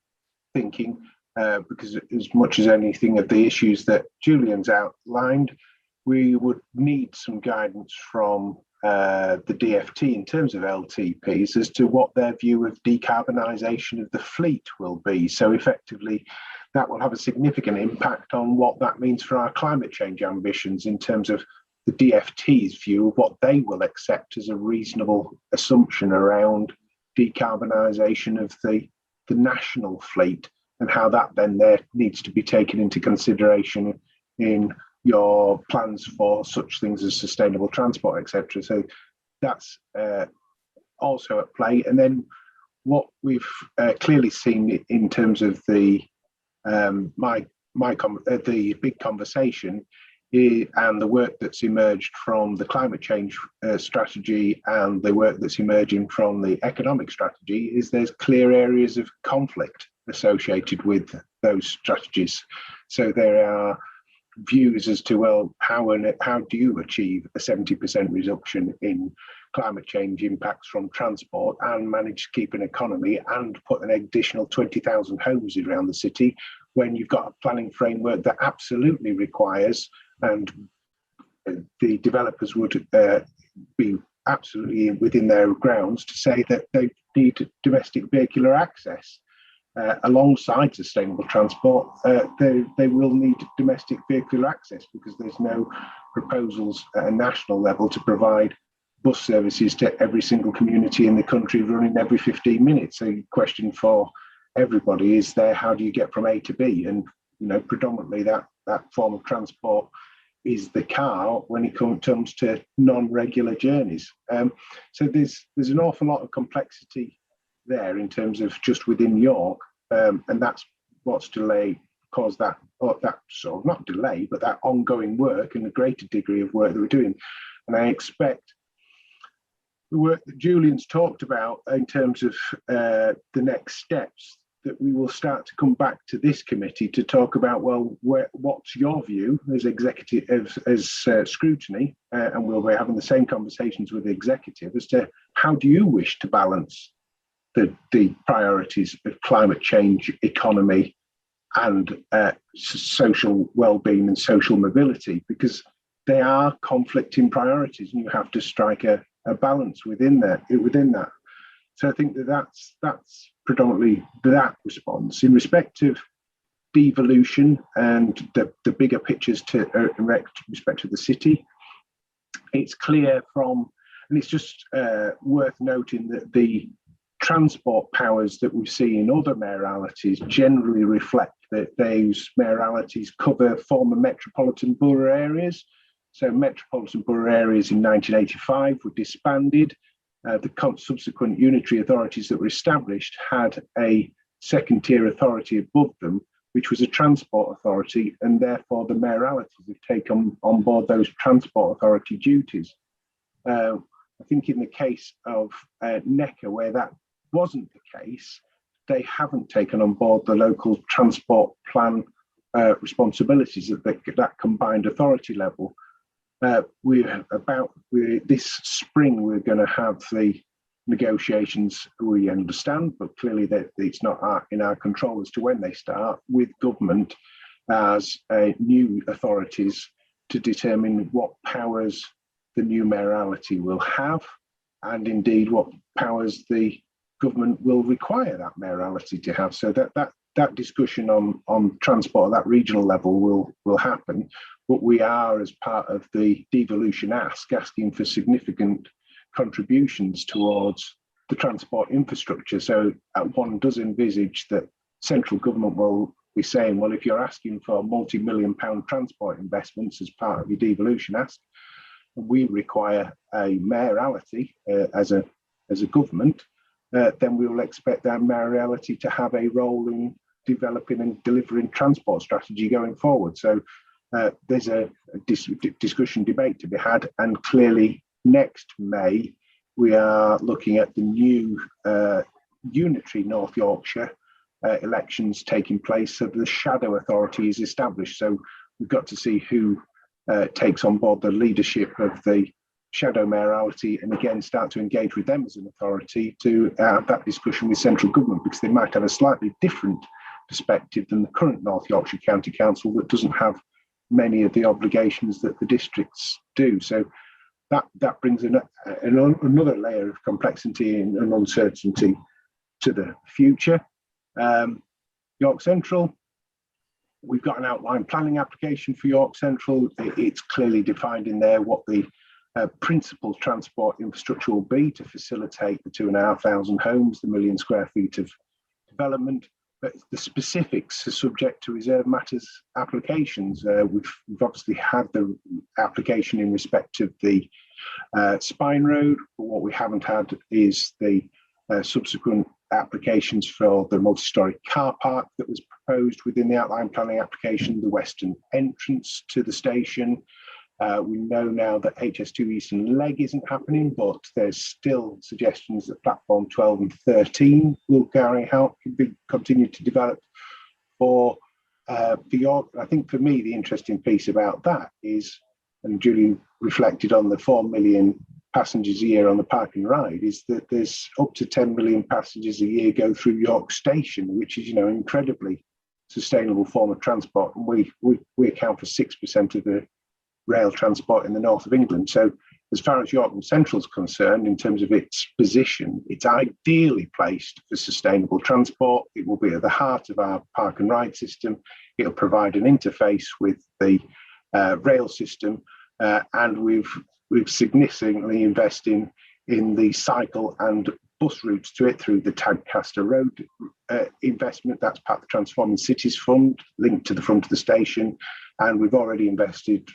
Speaker 6: thinking. Because as much as anything of the issues that Julian's outlined, we would need some guidance from the DFT in terms of LTPs as to what their view of decarbonisation of the fleet will be. So effectively, that will have a significant impact on what that means for our climate change ambitions in terms of the DFT's view of what they will accept as a reasonable assumption around decarbonisation of the national fleet, and how that then there needs to be taken into consideration in your plans for such things as sustainable transport, etc. So that's also at play. And then what we've clearly seen in terms of the the big conversation and the work that's emerged from the climate change strategy and the work that's emerging from the economic strategy is there's clear areas of conflict associated with those strategies. So there are views as to, well, how do you achieve a 70% reduction in climate change impacts from transport and manage to keep an economy and put an additional 20,000 homes around the city when you've got a planning framework that absolutely requires, and the developers would be absolutely within their grounds to say that they need domestic vehicular access. Alongside sustainable transport, they will need domestic vehicular access because there's no proposals at a national level to provide bus services to every single community in the country running every 15 minutes. So the question for everybody is there, how do you get from A to B? And predominantly that form of transport is the car when it comes to non-regular journeys. So there's an awful lot of complexity there in terms of just within York, and that's what's caused that sort of not delay, but that ongoing work and a greater degree of work that we're doing. And I expect the work that Julian's talked about in terms of the next steps, that we will start to come back to this committee to talk about, well, what's your view as executive, as scrutiny, and we'll be having the same conversations with the executive as to how do you wish to balance the priorities of climate change, economy, and social well-being and social mobility, because they are conflicting priorities, and you have to strike a balance within that. So I think that's predominantly that response. In respect of devolution and the bigger pictures to respect to the city, it's clear from, and it's just worth noting that the transport powers that we see in other mayoralties generally reflect that those mayoralties cover former metropolitan borough areas. So metropolitan borough areas in 1985 were disbanded. The subsequent unitary authorities that were established had a second tier authority above them, which was a transport authority, and therefore the mayoralties have taken on board those transport authority duties. I think in the case of Necker, where that wasn't the case, they haven't taken on board the local transport plan responsibilities at that combined authority level. This spring we're going to have the negotiations, we understand, but clearly that it's not in our control as to when they start, with government as new authorities to determine what powers the new mayoralty will have, and indeed what powers the government will require that mayoralty to have. So that discussion on transport at that regional level will happen. But we are, as part of the devolution asking for significant contributions towards the transport infrastructure. So one does envisage that central government will we're saying, well, if you're asking for multi-million-pound transport investments as part of your devolution ask, we require a mayoralty as a government, then we will expect that mayoralty to have a role in developing and delivering transport strategy going forward. So there's a discussion, debate to be had, and clearly next May we are looking at the new unitary North Yorkshire elections taking place, so the shadow authority is established. So we've got to see who takes on board the leadership of the shadow mayoralty, and again start to engage with them as an authority to have that discussion with central government, because they might have a slightly different perspective than the current North Yorkshire County Council that doesn't have many of the obligations that the districts do. So that brings another layer of complexity and uncertainty to the future. York Central, we've got an outline planning application for York Central. It's clearly defined in there what the principal transport infrastructure will be to facilitate the 2,500 homes, the 1 million square feet of development. But the specifics are subject to reserve matters applications. We've obviously had the application in respect of the Spine Road, but what we haven't had is the subsequent applications for the multi-storey car park that was proposed within the outline planning application, the western entrance to the station. We know now that HS2 Eastern Leg isn't happening, but there's still suggestions that platform 12 and 13 will continue to develop for York. I think for me, the interesting piece about that is, and Julie reflected on the 4 million passengers a year on the park and ride, is that there's up to 10 million passengers a year go through York Station, which is, an incredibly sustainable form of transport. And we account for 6% of the rail transport in the north of England. So as far as York Central is concerned, in terms of its position, it's ideally placed for sustainable transport. It will be at the heart of our park and ride system. It'll provide an interface with the rail system, and we've significantly invested in the cycle and bus routes to it through the Tadcaster Road investment. That's part of the Transforming Cities Fund linked to the front of the station, and we've already invested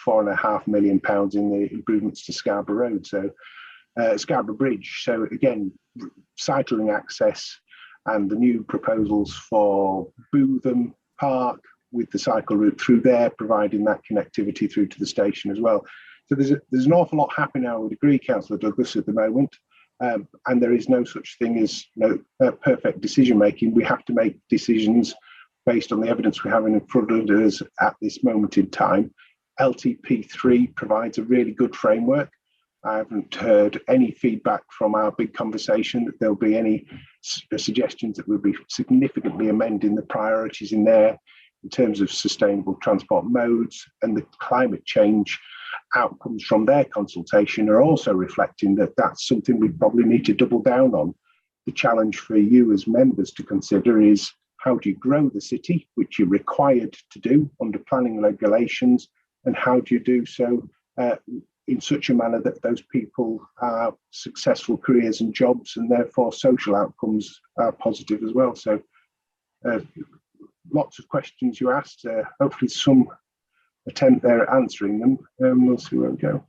Speaker 6: £4.5 million in the improvements to Scarborough Road, so Scarborough Bridge. So again, cycling access and the new proposals for Bootham Park with the cycle route through there, providing that connectivity through to the station as well. So there's an awful lot happening, I would agree, Councillor Douglas, at the moment, and there is no such thing as perfect decision making. We have to make decisions based on the evidence we have in front of us at this moment in time. LTP3 provides a really good framework. I haven't heard any feedback from our big conversation that there'll be any suggestions that we'll be significantly amending the priorities in there in terms of sustainable transport modes, and the climate change outcomes from their consultation are also reflecting that that's something we probably need to double down on. The challenge for you as members to consider is, how do you grow the city, which you're required to do under planning regulations, and how do you do so in such a manner that those people have successful careers and jobs, and therefore social outcomes are positive as well. So lots of questions you asked, hopefully some attempt there at answering them, and we'll see where we go.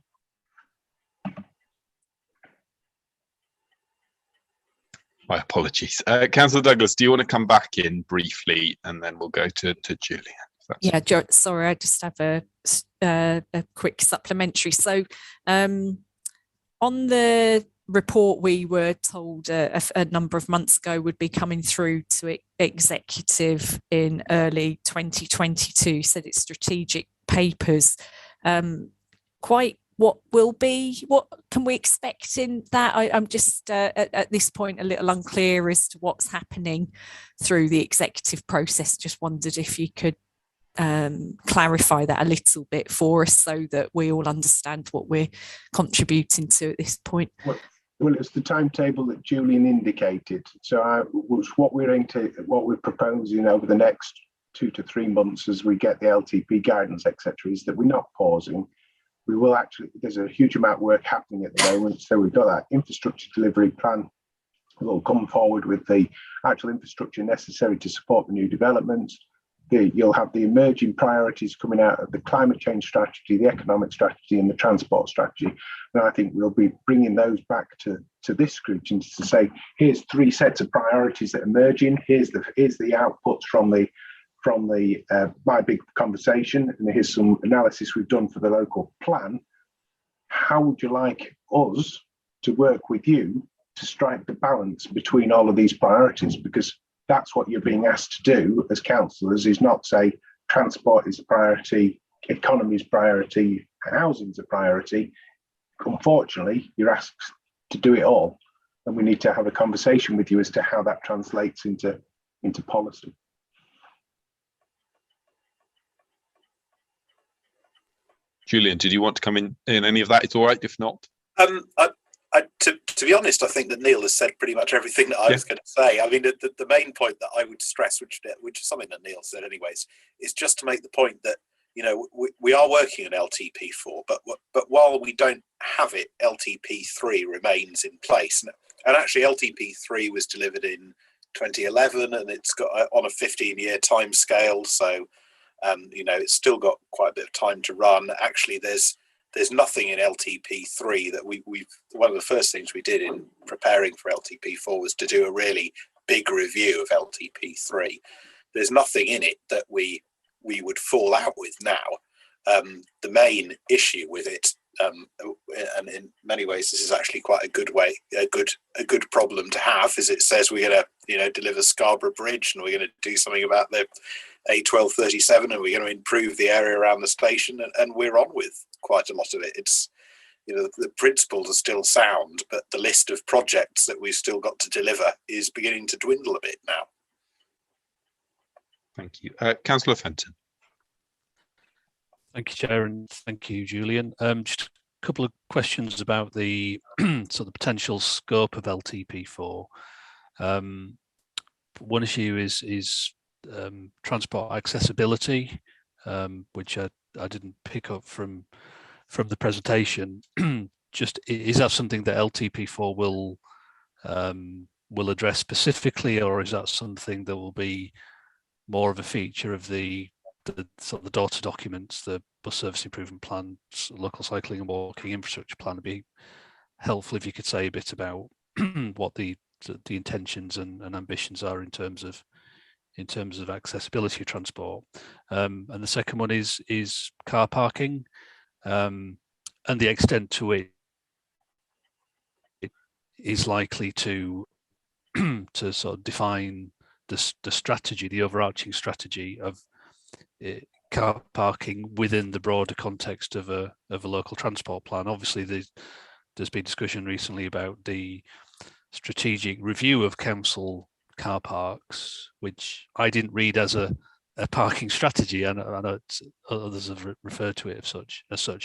Speaker 2: My apologies. Councillor Douglas, do you want to come back in briefly, and then we'll go to Julian?
Speaker 5: Yeah, sorry, I just have a quick supplementary. So on the report we were told a number of months ago would be coming through to executive in early 2022, said it's strategic papers. What can we expect in that? I'm just at this point a little unclear as to what's happening through the executive process. Just wondered if you could clarify that a little bit for us so that we all understand what we're contributing to at this point.
Speaker 6: Well, it's the timetable that Julian indicated. So what we're proposing over the next 2 to 3 months as we get the LTP guidance, etc., is that we're not pausing. We will actually, there's a huge amount of work happening at the moment. So we've got that infrastructure delivery plan. We'll come forward with the actual infrastructure necessary to support the new developments. you'll have the emerging priorities coming out of the climate change strategy, the economic strategy, and the transport strategy. And I think we'll be bringing those back to this scrutiny to say, here's 3 sets of priorities that are emerging. Here's the outputs from the my big conversation, and here's some analysis we've done for the local plan. How would you like us to work with you to strike the balance between all of these priorities? Because that's what you're being asked to do as councillors, is not say transport is a priority, economy is priority, housing is a priority. Unfortunately, you're asked to do it all, and we need to have a conversation with you as to how that translates into policy.
Speaker 2: Julian, did you want to come in any of that? It's all right if not.
Speaker 3: To be honest, I think that Neil has said pretty much everything that I was going to say. I mean, the main point that I would stress, which is something that Neil said anyways, is just to make the point that, you know, we are working on LTP4, but while we don't have it, LTP3 remains in place. And actually, LTP3 was delivered in 2011, and it's got on a 15-year time scale. So, you know, it's still got quite a bit of time to run. Actually, there's nothing in LTP3 that we've one of the first things we did in preparing for LTP4 was to do a really big review of LTP3. There's nothing in it that we would fall out with now. The main issue with it, and in many ways this is actually quite a good problem to have, is it says we're going to, you know, deliver Scarborough Bridge, and we're going to do something about the A1237, and we're going to improve the area around the station, and we're on with quite a lot of it. It's, you know, the principles are still sound, but the list of projects that we've still got to deliver is beginning to dwindle a bit now.
Speaker 2: Thank you. Councillor Fenton.
Speaker 7: Thank you, Chair, and thank you, Julian. Just a couple of questions about the sort of potential scope of LTP4. One issue is transport accessibility, which I didn't pick up from the presentation. Just, is that something that LTP4 will address specifically, or is that something that will be more of a feature of the sort of the daughter documents, the bus service improvement plans, local cycling and walking infrastructure plan? It'd be helpful if you could say a bit about what the intentions and ambitions are in terms of accessibility of transport. And the second one is car parking, and the extent to which it is likely to sort of define the strategy, the overarching strategy of car parking within the broader context of a local transport plan. Obviously, there's been discussion recently about the strategic review of council car parks, which I didn't read as a parking strategy, and I know others have referred to it as such. So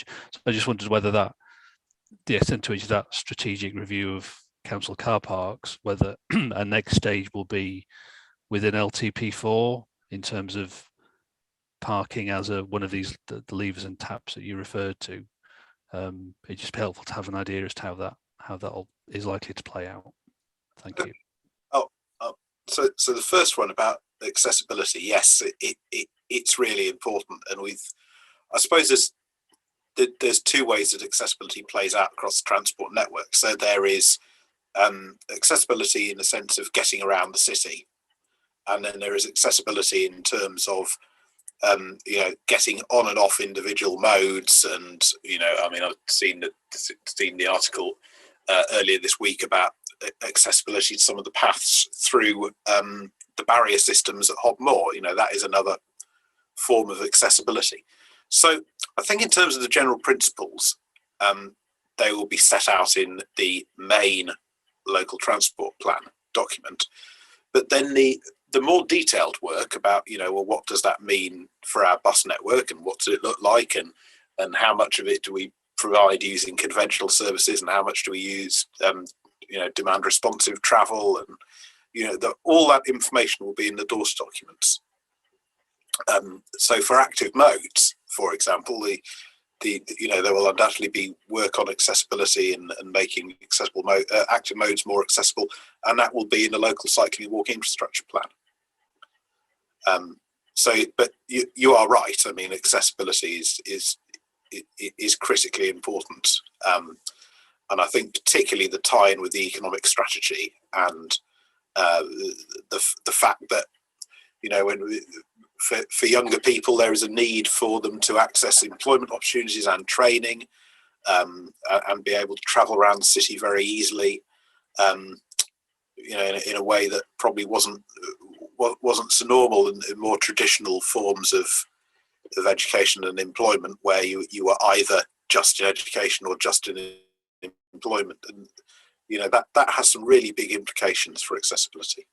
Speaker 7: I just wondered whether the extent to which that strategic review of council car parks, whether a next stage will be within LTP4 in terms of parking as one of these the levers and taps that you referred to. It'd just be helpful to have an idea as to how that is likely to play out. Thank you.
Speaker 3: So the first one about accessibility, yes, it's really important, and I suppose there's two ways that accessibility plays out across the transport network. So there is accessibility in the sense of getting around the city, and then there is accessibility in terms of you know, getting on and off individual modes. And, you know, I mean, I've seen the article earlier this week about accessibility to some of the paths through the barrier systems at Hob Moor. You know, that is another form of accessibility. So I think in terms of the general principles, they will be set out in the main local transport plan document. But then the more detailed work about, you know, well, what does that mean for our bus network, and what does it look like, and how much of it do we provide using conventional services, and how much do we use you know, demand responsive travel, and, you know, all that information will be in the DORS documents. So for active modes, for example, you know, there will undoubtedly be work on accessibility and making accessible active modes more accessible, and that will be in the local cycling and walking infrastructure plan. So, but you are right. I mean, accessibility is critically important, and I think particularly the tie-in with the economic strategy and the fact that, you know, for younger people there is a need for them to access employment opportunities and training, and be able to travel around the city very easily, you know, in a way that probably wasn't so normal in more traditional forms of education and employment, where you were either just in education or just in employment. And you know, that has some really big implications for accessibility.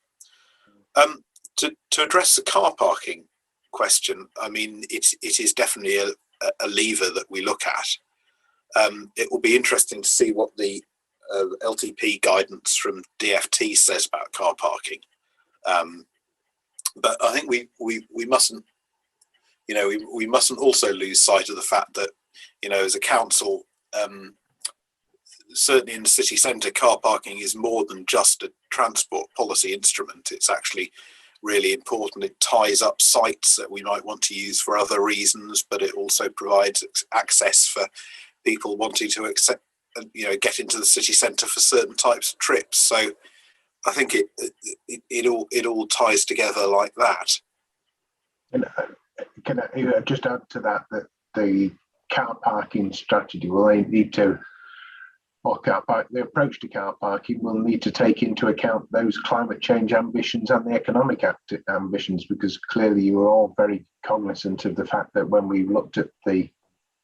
Speaker 3: To address the car parking question, I mean, it is definitely a lever that we look at. It will be interesting to see what the LTP guidance from DFT says about car parking. But I think we mustn't, you know, we mustn't also lose sight of the fact that, you know, as a council, certainly in the city centre, car parking is more than just a transport policy instrument. It's actually really important. It ties up sites that we might want to use for other reasons, but it also provides access for people wanting to get into the city centre for certain types of trips. So I think it all ties together like that.
Speaker 6: And can I just add to that the car parking strategy will need to, or the approach to car parking will need to take into account those climate change ambitions and the economic ambitions, because clearly you were all very cognizant of the fact that when we looked at the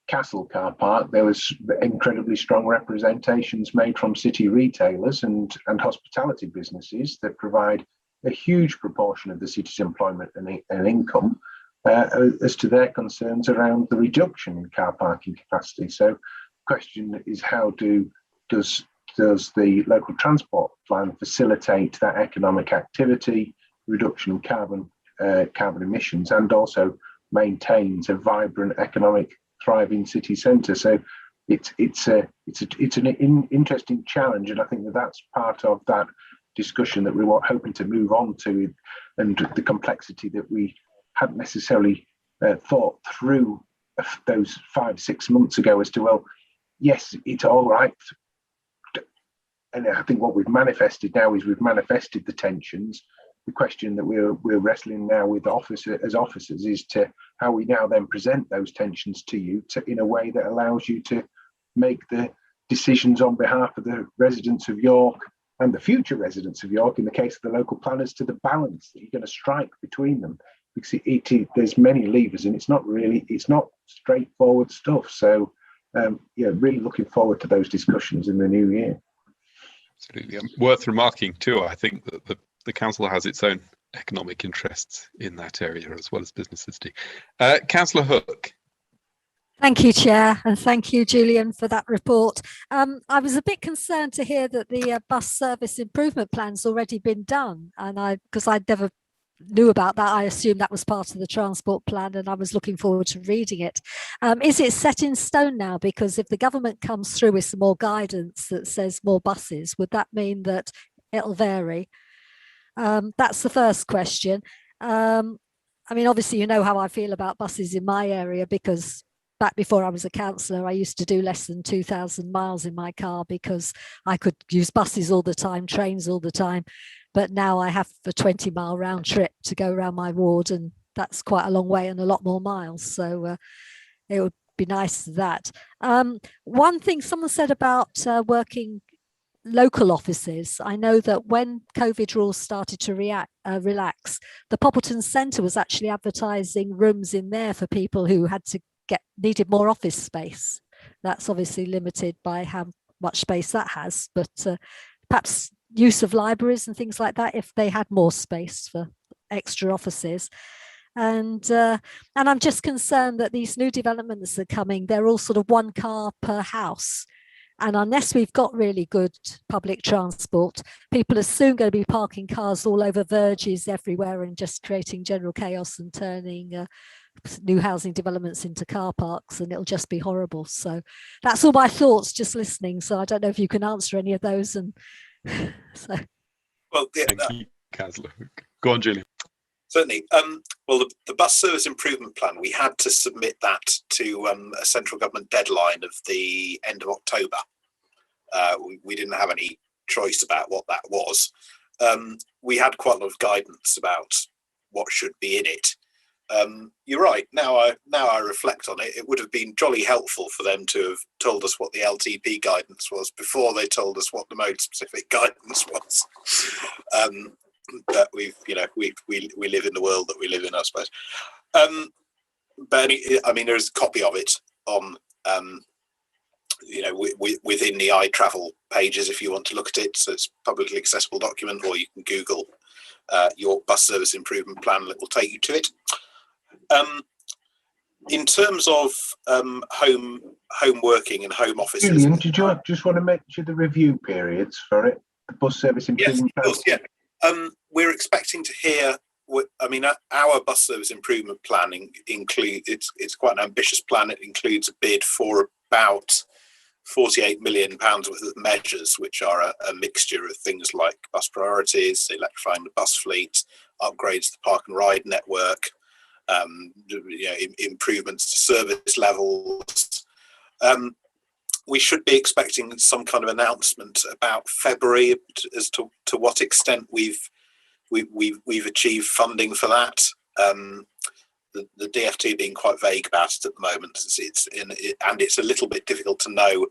Speaker 6: Castle car park, there was incredibly strong representations made from city retailers and hospitality businesses that provide a huge proportion of the city's employment and income, as to their concerns around the reduction in car parking capacity. So the question is, how does the local transport plan facilitate that economic activity, reduction in carbon emissions, and also maintains a vibrant economic thriving city centre? So it's an interesting challenge, and I think that's part of that discussion that we were hoping to move on to, and the complexity that we hadn't necessarily thought through those 5-6 months ago as to, well, yes, it's all right. And I think what we've manifested now is we've manifested the tensions. The question that we're wrestling now with as officers is to how we now then present those tensions to you in a way that allows you to make the decisions on behalf of the residents of York and the future residents of York, in the case of the local planners, to the balance that you're going to strike between them. Because there's many levers, and it's not straightforward stuff. So really looking forward to those discussions in the new year.
Speaker 2: Absolutely. Worth remarking too, I think that the council has its own economic interests in that area as well as businesses do. Councillor Hook.
Speaker 8: Thank you, Chair, and thank you, Julian, for that report. I was a bit concerned to hear that the bus service improvement plan's already been done, and because I never knew about that, I assumed that was part of the transport plan, and I was looking forward to reading it. Is it set in stone now? Because if the government comes through with some more guidance that says more buses, would that mean that it'll vary? That's the first question. I mean, obviously, you know how I feel about buses in my area, because back before I was a councillor, I used to do less than 2,000 miles in my car because I could use buses all the time, trains all the time. But now I have a 20-mile round trip to go around my ward, and that's quite a long way and a lot more miles. So it would be nice that. One thing someone said about working local offices, I know that when COVID rules started to relax, the Poppleton Centre was actually advertising rooms in there for people who needed more office space. That's obviously limited by how much space that has, but perhaps use of libraries and things like that if they had more space for extra offices. And I'm just concerned that these new developments are coming, they're all sort of one car per house. And unless we've got really good public transport, people are soon going to be parking cars all over verges everywhere and just creating general chaos and turning new housing developments into car parks, and it'll just be horrible. So that's all my thoughts just listening. So I don't know if you can answer any of those. And so,
Speaker 3: well, yeah,
Speaker 2: thank you, Councillor Hook. Go on, Julian.
Speaker 3: Certainly. Well, the bus service improvement plan, we had to submit that to a central government deadline of the end of October. We didn't have any choice about what that was. We had quite a lot of guidance about what should be in it. You're right. Now I reflect on it, it would have been jolly helpful for them to have told us what the LTP guidance was before they told us what the mode-specific guidance was. But we live in the world that we live in, I suppose. But I mean, there's a copy of it on, within the iTravel pages if you want to look at it. So it's a publicly accessible document, or you can Google York Bus Service Improvement Plan, and it will take you to it. In terms of home working and home offices,
Speaker 6: Julian, did you just want to mention the review periods for it? The bus service improvement plan?
Speaker 3: Yes, of course, yeah. We're expecting to hear. I mean, our bus service improvement plan it's quite an ambitious plan. It includes a bid for about £48 million worth of measures, which are a mixture of things like bus priorities, electrifying the bus fleet, upgrades to the park and ride network, improvements to service levels. We should be expecting some kind of announcement about February as to what extent we've achieved funding for that. The DFT being quite vague about it at the moment. It's a little bit difficult to know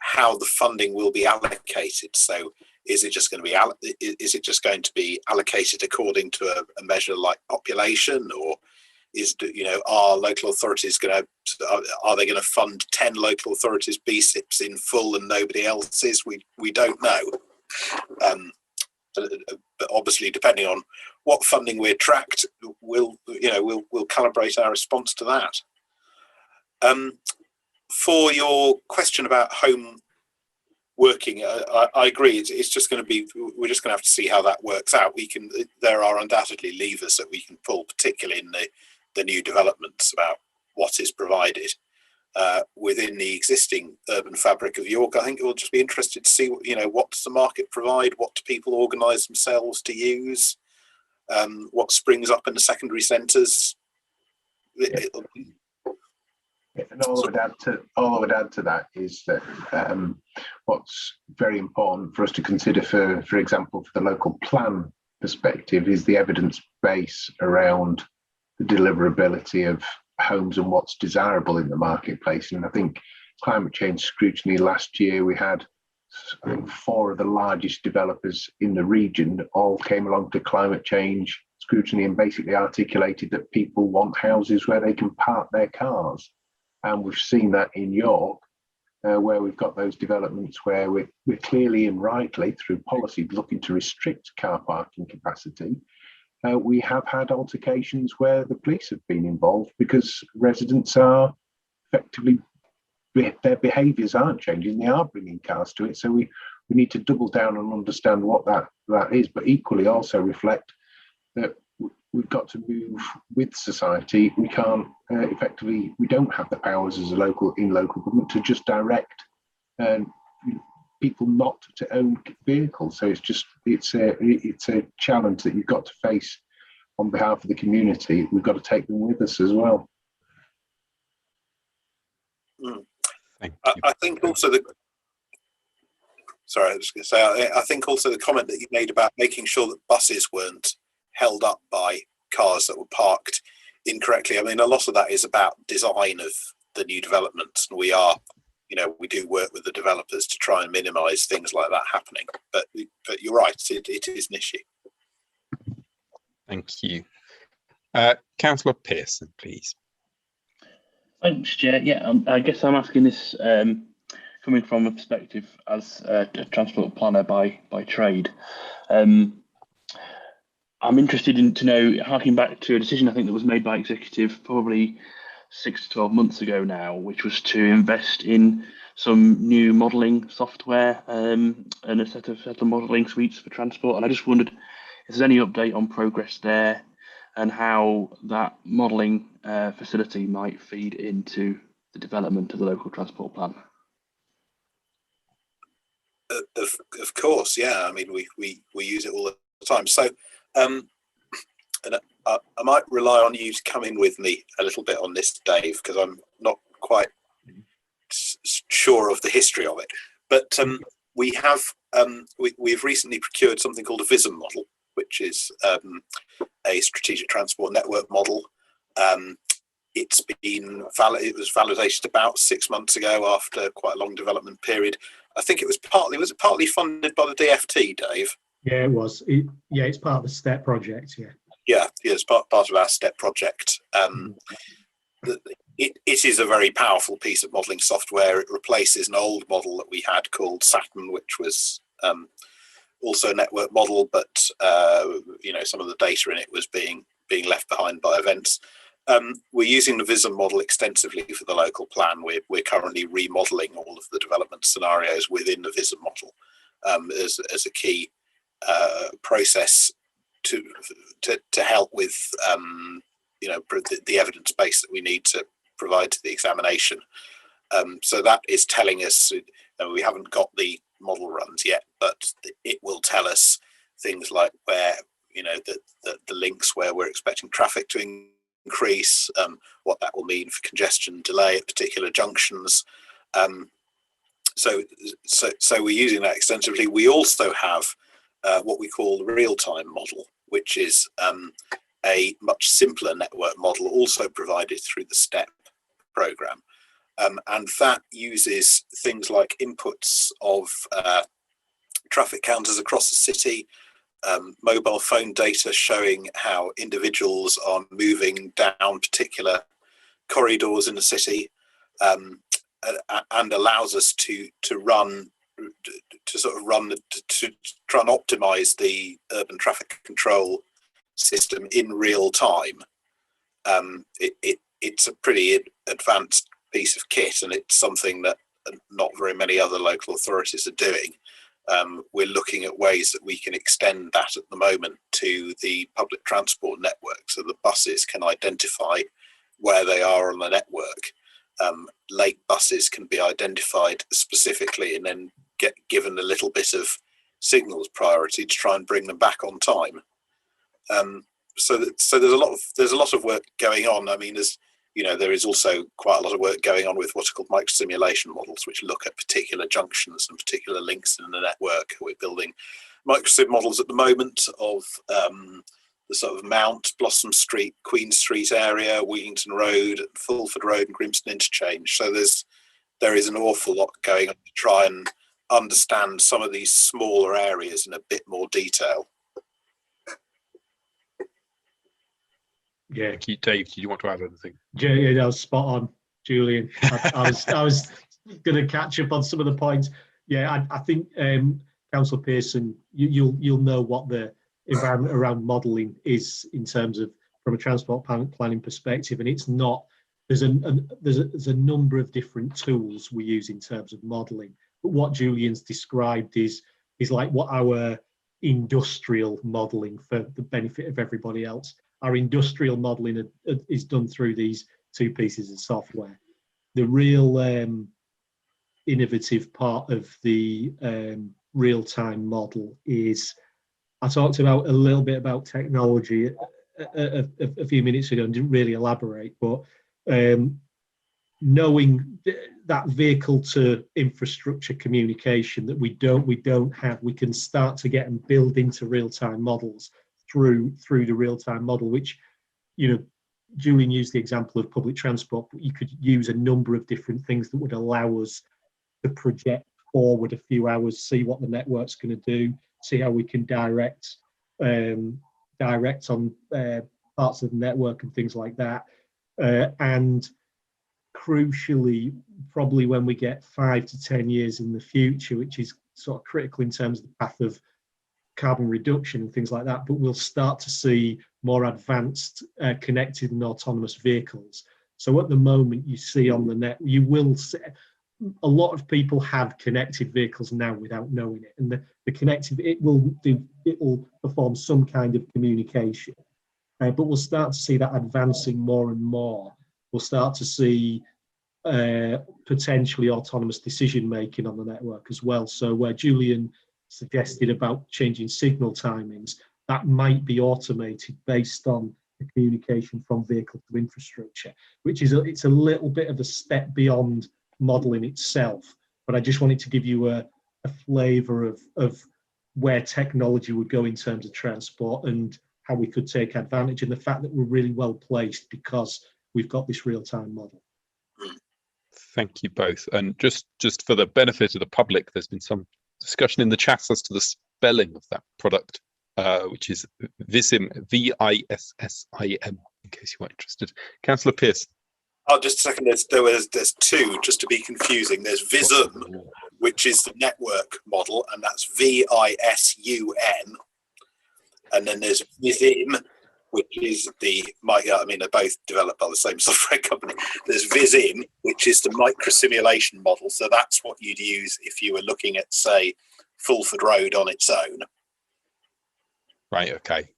Speaker 3: how the funding will be allocated. So is it just going to be allocated according to a measure like population, or are local authorities are they going to fund 10 local authorities BSIPs in full and nobody else's? We don't know. But obviously, depending on what funding we attract, we'll calibrate our response to that. For your question about home working, I agree. It's just going to be. We're just going to have to see how that works out. There are undoubtedly levers that we can pull, particularly in the new developments, about what is provided within the existing urban fabric of York. I think it will just be interested to see what does the market provide, what do people organise themselves to use, what springs up in the secondary centres.
Speaker 6: And all I would add to that is that what's very important for us to consider, for example, for the local plan perspective, is the evidence base around the deliverability of homes and what's desirable in the marketplace. And I think climate change scrutiny last year, we had, I think, 4 of the largest developers in the region all came along to climate change scrutiny and basically articulated that people want houses where they can park their cars. And we've seen that in York, where we've got those developments where we're clearly and rightly, through policy, looking to restrict car parking capacity. We have had altercations where the police have been involved because residents are effectively, their behaviours aren't changing, they are bringing cars to it. So we need to double down and understand what that is, but equally also reflect that we've got to move with society. We can't effectively, we don't have the powers as local government to just direct people not to own vehicles. So it's a challenge that you've got to face on behalf of the community. We've got to take them with us as well.
Speaker 3: I think also I think also the comment that you made about making sure that buses weren't held up by cars that were parked incorrectly. I mean, a lot of that is about design of the new developments, and we do work with the developers to try and minimise things like that happening. But you're right, it is an issue.
Speaker 2: Thank you. Councillor Pearson, please.
Speaker 9: Thanks, Chair. Yeah, I guess I'm asking this coming from a perspective as a transport planner by trade. I'm interested to know, harking back to a decision I think that was made by executive probably 6 to 12 months ago now, which was to invest in some new modelling software and a set of modelling suites for transport. And I just wondered if there's any update on progress there and how that modelling facility might feed into the development of the local transport plan. Of
Speaker 3: course, yeah. I mean, we use it all the time. So, and I might rely on you to come in with me a little bit on this, Dave, because I'm not quite sure of the history of it. But we have we've recently procured something called a VISM model, which is a strategic transport network model. It was validated about 6 months ago after quite a long development period. I think was it partly funded by the DFT, Dave?
Speaker 4: Yeah, it was. It's part of the STEP project.
Speaker 3: Yeah, it's part of our STEP project. It is a very powerful piece of modelling software. It replaces an old model that we had called Saturn, which was also a network model, but some of the data in it was being left behind by events. We're using the VISM model extensively for the local plan. We're currently remodelling all of the development scenarios within the VISM model as a key process to help with the evidence base that we need to provide to the examination. So that is telling us, we haven't got the model runs yet, but it will tell us things like where the links where we're expecting traffic to increase, what that will mean for congestion delay at particular junctions. So we're using that extensively. We also have what we call the real-time model, which is a much simpler network model, also provided through the STEP program. And that uses things like inputs of traffic counters across the city, mobile phone data showing how individuals are moving down particular corridors in the city, and allows us to try and optimize the urban traffic control system in real time. It's a pretty advanced piece of kit, and it's something that not very many other local authorities are doing. We're looking at ways that we can extend that at the moment to the public transport network, so the buses can identify where they are on the network. Late buses can be identified specifically and then get given a little bit of signals priority to try and bring them back on time. So there's a lot of work going on. I mean, there is also quite a lot of work going on with what are called microsimulation models, which look at particular junctions and particular links in the network. We're building microsim models at the moment of the sort of Mount, Blossom Street, Queen Street area, Wheaton Road, Fulford Road and Grimston Interchange. So there is an awful lot going on to try and understand some of these smaller areas in a bit more detail.
Speaker 4: Yeah,
Speaker 2: Thank you, Dave. Do you want to add anything?
Speaker 4: Yeah, that was spot on, Julian. I was going to catch up on some of the points. Yeah, I think Councillor Pearson, you'll know what the environment around modelling is in terms of from a transport planning perspective, and it's not. There's a number of different tools we use in terms of modelling, but what Julian's described is like what our industrial modelling for the benefit of everybody else. Our industrial modelling is done through these two pieces of software. The real innovative part of the real-time model is, I talked about a little bit about technology a few minutes ago and didn't really elaborate, but knowing that vehicle to infrastructure communication that we don't have, we can start to get and build into real-time models through the real-time model, which, Julian used the example of public transport, but you could use a number of different things that would allow us to project forward a few hours, see what the network's going to do, see how we can direct on parts of the network and things like that. And crucially, probably when we get 5 to 10 years in the future, which is sort of critical in terms of the path of carbon reduction and things like that, but we'll start to see more advanced connected and autonomous vehicles. So at the moment, you see on the net, you will see a lot of people have connected vehicles now without knowing it, and the connected it will perform some kind of communication, but we'll start to see that advancing more and more. We'll start to see potentially autonomous decision making on the network as well. So where Julian suggested about changing signal timings, that might be automated based on the communication from vehicle to infrastructure, which is it's a little bit of a step beyond modelling itself. But I just wanted to give you a flavour of where technology would go in terms of transport and how we could take advantage, and the fact that we're really well placed because we've got this real-time model.
Speaker 2: Thank you both. And just for the benefit of the public, there's been some discussion in the chat as to the spelling of that product, which is Vissim, V-I-S-S-I-M, in case you were interested. Councillor Pearce.
Speaker 3: Oh, just a second. There's two, just to be confusing. There's Visum, which is the network model, and that's V-I-S-U-M. And then there's Vissim, which is they're both developed by the same software company. There's Vissim, which is the micro simulation model. So that's what you'd use if you were looking at, say, Fulford Road on its own.
Speaker 2: Right, okay.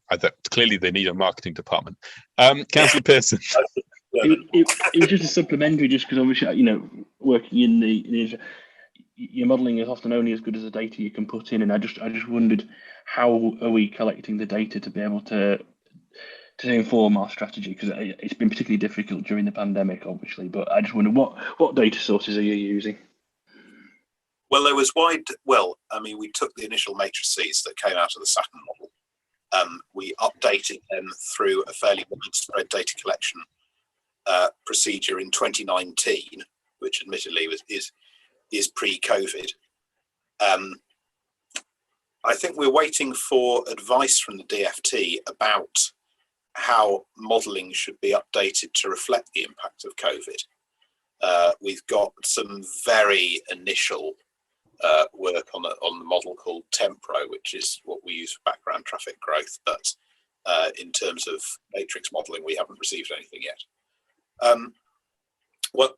Speaker 2: Clearly they need a marketing department. Councillor Pearson.
Speaker 9: It was just a supplementary, just because obviously, working in the your modelling is often only as good as the data you can put in, and I just wondered, how are we collecting the data to be able to inform our strategy? Because it's been particularly difficult during the pandemic, obviously. But I just wondered, what data sources are you using?
Speaker 3: Well, we took the initial matrices that came out of the Saturn model. We updated them through a fairly widespread data collection procedure in 2019, which admittedly is pre-COVID. I think we're waiting for advice from the DFT about how modelling should be updated to reflect the impact of COVID. We've got some very initial work on the model called Tempro, which is what we use for background traffic growth, but in terms of matrix modelling, we haven't received anything yet.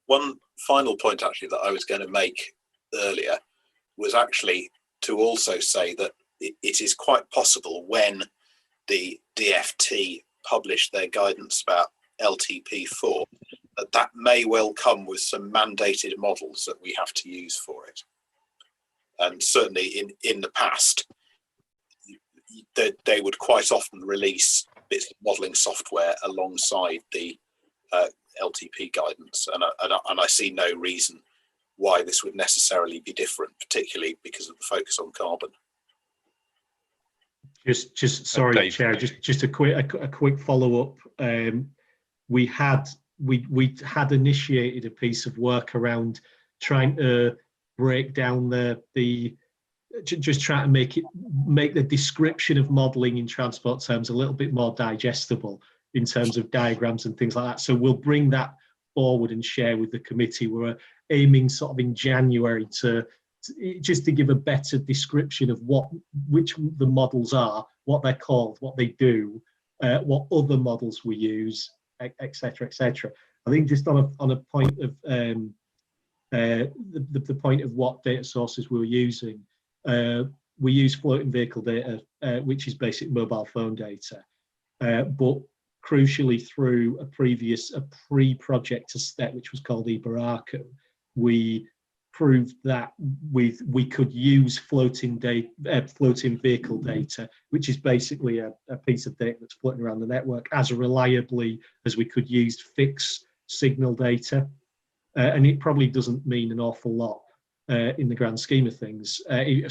Speaker 3: One final point actually that I was going to make earlier was actually to also say that it is quite possible when the DFT publish their guidance about LTP4 that may well come with some mandated models that we have to use for it. And certainly in the past, they would quite often release bits of modelling software alongside the LTP guidance, and I see no reason why this would necessarily be different, particularly because of the focus on carbon.
Speaker 4: Just sorry, Dave. Chair. Just a quick follow up. We had initiated a piece of work around trying to break down just trying to make the description of modelling in transport terms a little bit more digestible in terms of diagrams and things like that. So we'll bring that forward and share with the committee. We're aiming sort of in January to give a better description of which the models are, what they're called, what they do, what other models we use, etc., etc. I think just on a point of the point of what data sources we were using, we use floating vehicle data, which is basic mobile phone data, but crucially through a pre-project step, which was called Ibaraka, we proved that we could use floating vehicle data, which is basically a piece of data that's floating around the network, as reliably as we could use fixed signal data. And it probably doesn't mean an awful lot in the grand scheme of things. It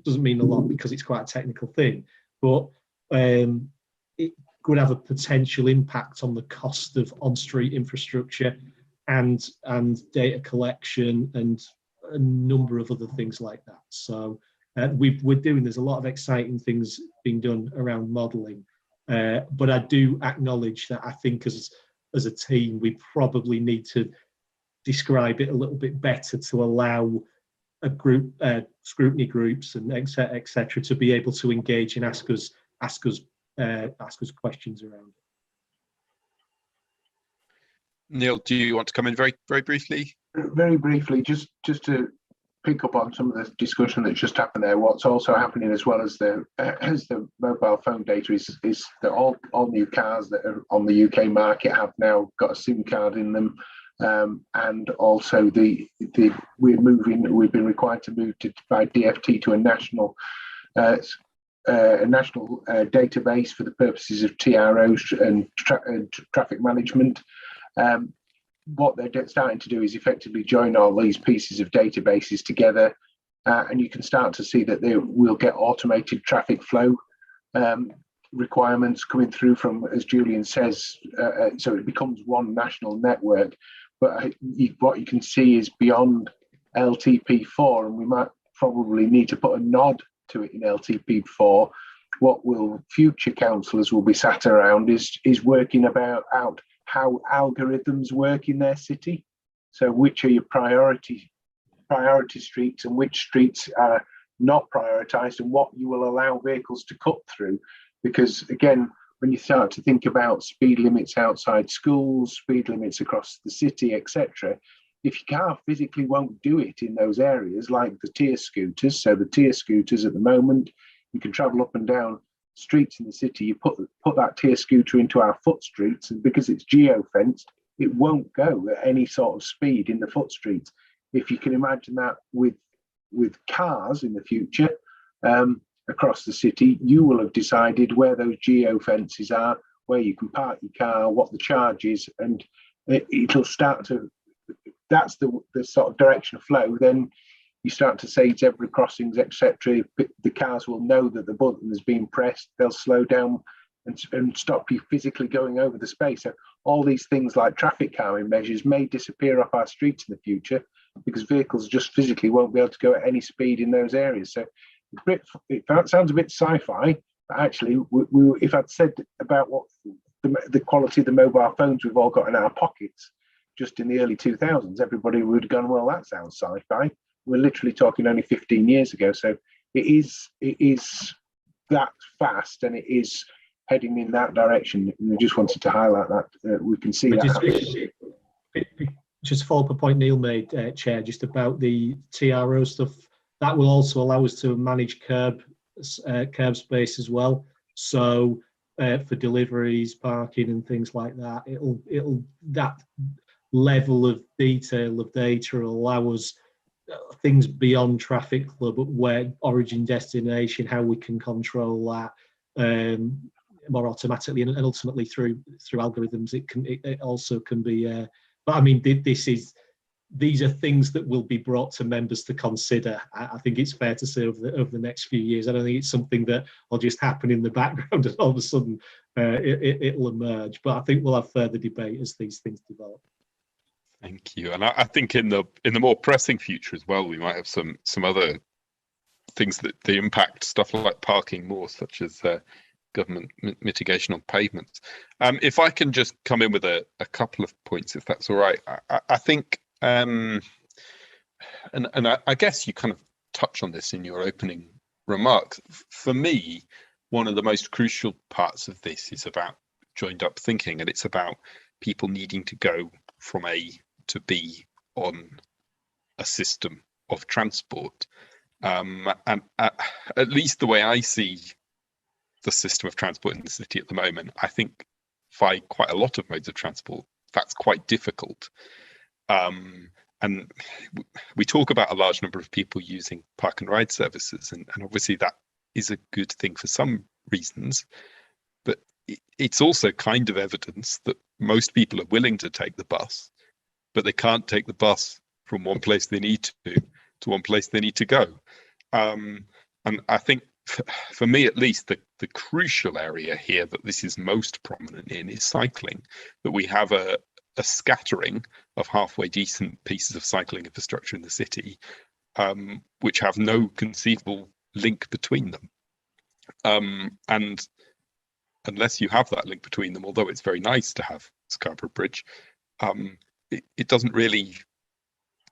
Speaker 4: doesn't mean a lot because it's quite a technical thing, but it could have a potential impact on the cost of on-street infrastructure and data collection and a number of other things like that. So there's a lot of exciting things being done around modelling, but I do acknowledge that I think as a team we probably need to describe it a little bit better to allow a group, scrutiny groups and et cetera, to be able to engage and ask us questions around it.
Speaker 2: Neil, do you want to come in very, very briefly?
Speaker 6: Very briefly, just to pick up on some of the discussion that just happened there. What's also happening as well as the mobile phone data is that all new cars that are on the UK market have now got a SIM card in them, and also we've been required to move by DFT to a national a national database for the purposes of TROs and traffic management. What they're starting to do is effectively join all these pieces of databases together, and you can start to see that they will get automated traffic flow requirements coming through from, as Julian says, so it becomes one national network. But what you can see is beyond LTP4, and we might probably need to put a nod to it in LTP4. What will future councillors will be sat around is working out how algorithms work in their city. So which are your priority streets and which streets are not prioritised, and what you will allow vehicles to cut through. Because again, when you start to think about speed limits outside schools, speed limits across the city, etc., if your car physically won't do it in those areas, like the tier scooters, so the tier scooters at the moment, you can travel up and down streets in the city, you put that tier scooter into our foot streets, and because it's geo-fenced, it won't go at any sort of speed in the foot streets. If you can imagine that with cars in the future, across the city, you will have decided where those geo fences are, where you can park your car, what the charge is, and it'll start to, that's the sort of direction of flow. Then you start to say zebra crossings, etc. The cars will know that the button has been pressed, they'll slow down and stop you physically going over the space. So all these things like traffic calming measures may disappear off our streets in the future because vehicles just physically won't be able to go at any speed in those areas. So it sounds a bit sci-fi, but actually, if I'd said about what the quality of the mobile phones we've all got in our pockets just in the early 2000s, everybody would have gone, well, that sounds sci-fi. We're literally talking only 15 years ago. So it is that fast, and it is heading in that direction. And I just wanted to highlight that we can see that.
Speaker 4: Just follow up a point Neil made, Chair, just about the TRO stuff. That will also allow us to manage curb space as well. So for deliveries, parking, and things like that, it'll that level of detail of data will allow us things beyond traffic flow, but where origin, destination, how we can control that more automatically, and ultimately through algorithms. It also can be. But I mean, these are things that will be brought to members to consider. I think it's fair to say over the next few years. I don't think it's something that will just happen in the background and all of a sudden it'll emerge. But I think we'll have further debate as these things develop.
Speaker 2: Thank you. And I think in the more pressing future as well, we might have some other things that they impact stuff like parking more, such as government mitigation on pavements. If I can just come in with a couple of points, if that's all right. I think, and I guess you kind of touch on this in your opening remarks. For me, one of the most crucial parts of this is about joined up thinking, and it's about people needing to go from A to B on a system of transport. And at least the way I see the system of transport in the city at the moment, I think by quite a lot of modes of transport, that's quite difficult. And we talk about a large number of people using park and ride services, and obviously that is a good thing for some reasons, but it's also kind of evidence that most people are willing to take the bus, but they can't take the bus from one place they need to one place they need to go. And I think for me, at least, the crucial area here that this is most prominent in is cycling, that we have a scattering of halfway decent pieces of cycling infrastructure in the city, which have no conceivable link between them. And unless you have that link between them, although it's very nice to have Scarborough Bridge, it doesn't really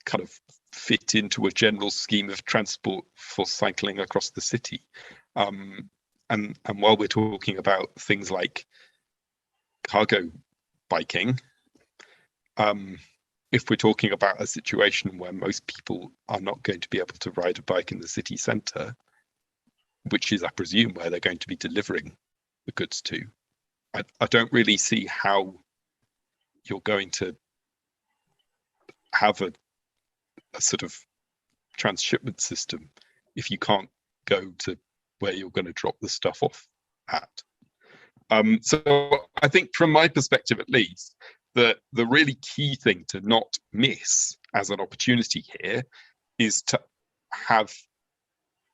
Speaker 2: kind of fit into a general scheme of transport for cycling across the city. And while we're talking about things like cargo biking, if we're talking about a situation where most people are not going to be able to ride a bike in the city centre, which is, I presume, where they're going to be delivering the goods to, I don't really see how you're going to have a sort of transshipment system if you can't go to where you're going to drop the stuff off at. So I think from my perspective, at least, the really key thing to not miss as an opportunity here is to have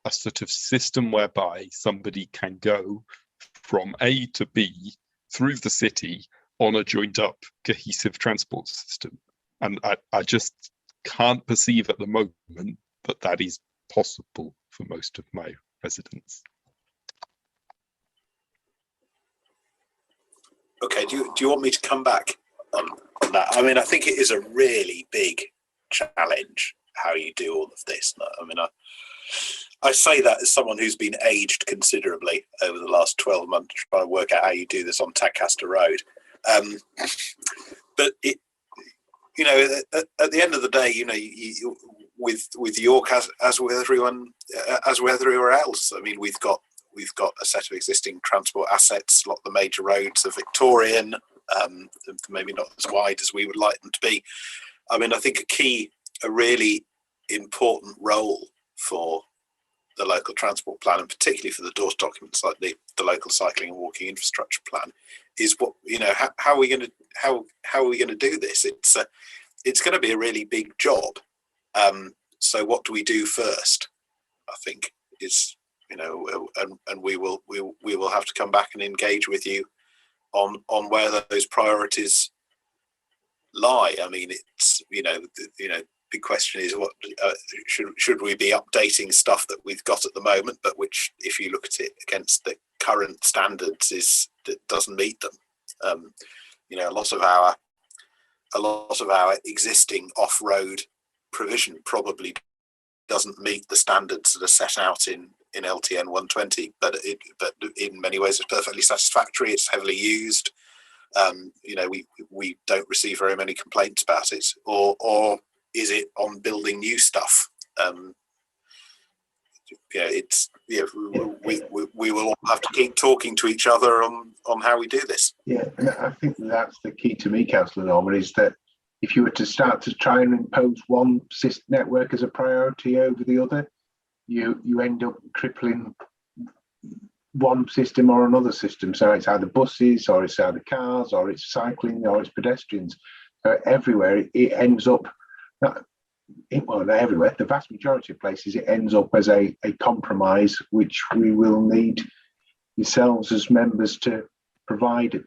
Speaker 2: a sort of system whereby somebody can go from A to B through the city on a joined up cohesive transport system. And I just can't perceive at the moment that that is possible for most of my residents.
Speaker 3: Okay, do you want me to come back on that? I mean, I think it is a really big challenge how you do all of this. I mean, I say that as someone who's been aged considerably over the last 12 months trying to work out how you do this on Tadcaster Road. But it, you know, at the end of the day, you know, with York as with everywhere else. I mean, we've got a set of existing transport assets. A lot of the major roads are Victorian, maybe not as wide as we would like them to be. I mean, I think a really important role for the local transport plan, and particularly for the DORS documents like the local cycling and walking infrastructure plan, is what, you know, how are we going to do this? It's going to be a really big job. So what do we do first? I think is, you know, and we will have to come back and engage with you on where those priorities lie. I mean, it's, you know, big question is what should we be updating stuff that we've got at the moment, but which, if you look at it against the current standards, that doesn't meet them. You know, a lot of our existing off-road provision probably doesn't meet the standards that are set out in LTN 120, but in many ways it's perfectly satisfactory. It's heavily used. You know, we don't receive very many complaints about it, or is it on building new stuff? Yeah, it's, yeah, we will all have to keep talking to each other on how we do this.
Speaker 6: Yeah, and I think that's the key to me, Councillor Norman, is that if you were to start to try and impose one network as a priority over the other, you end up crippling one system or another system. So it's either buses, or it's either cars, or it's cycling, or it's pedestrians. So everywhere it ends up, not everywhere, the vast majority of places, it ends up as a compromise, which we will need yourselves as members to provide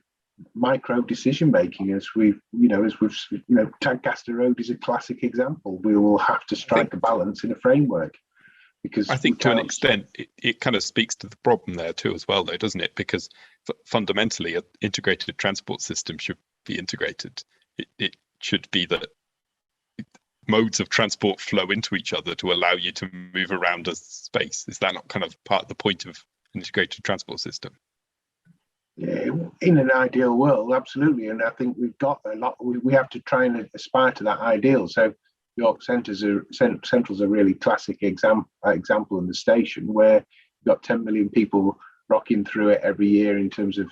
Speaker 6: micro decision making. As we've Tadcaster Road is a classic example. We will have to strike a balance in a framework, because
Speaker 2: I think to an extent it kind of speaks to the problem there too as well, though, doesn't it? Because fundamentally an integrated transport system should be integrated. It should be that modes of transport flow into each other to allow you to move around a space. Is that not kind of part of the point of an integrated transport system?
Speaker 6: Yeah, in an ideal world, absolutely. And I think we've got a lot, we have to try and aspire to that ideal. So York Central's a really classic example in the station, where you've got 10 million people rocking through it every year in terms of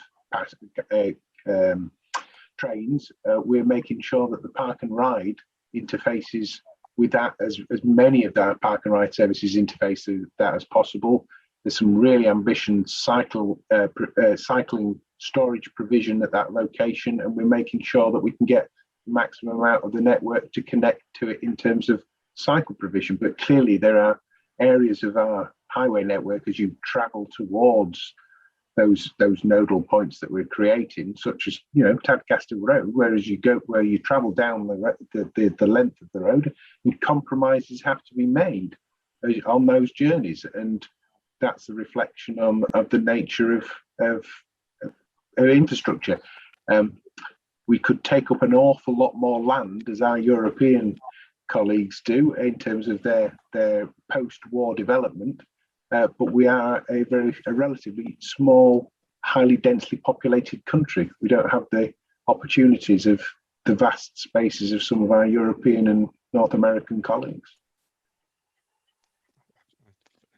Speaker 6: trains. We're making sure that the park and ride interfaces with that, as many of our park and ride services interface with that as possible. There's some really ambitious cycling storage provision at that location, and we're making sure that we can get the maximum out of the network to connect to it in terms of cycle provision. But clearly there are areas of our highway network as you travel towards those nodal points that we're creating, such as, you know, Tadcaster Road, where you travel down the length of the road, and compromises have to be made on those journeys, and that's a reflection of the nature of infrastructure. We could take up an awful lot more land, as our European colleagues do, in terms of their post-war development. But we are a relatively small, highly densely populated country. We don't have the opportunities of the vast spaces of some of our European and North American colleagues.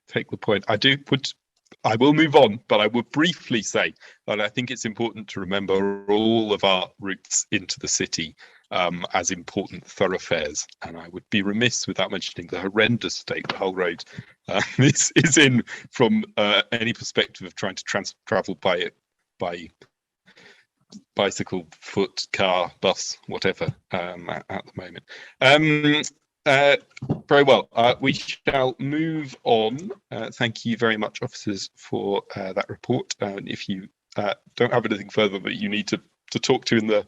Speaker 2: Take the point. I do would I will move on, but I would briefly say that I think it's important to remember all of our routes into the city as important thoroughfares, and I would be remiss without mentioning the horrendous state the whole road is in from any perspective of trying to travel by bicycle, foot, car, bus, whatever at the moment. Very well. We shall move on. Thank you very much, officers, for that report. If you don't have anything further that you need to talk to in the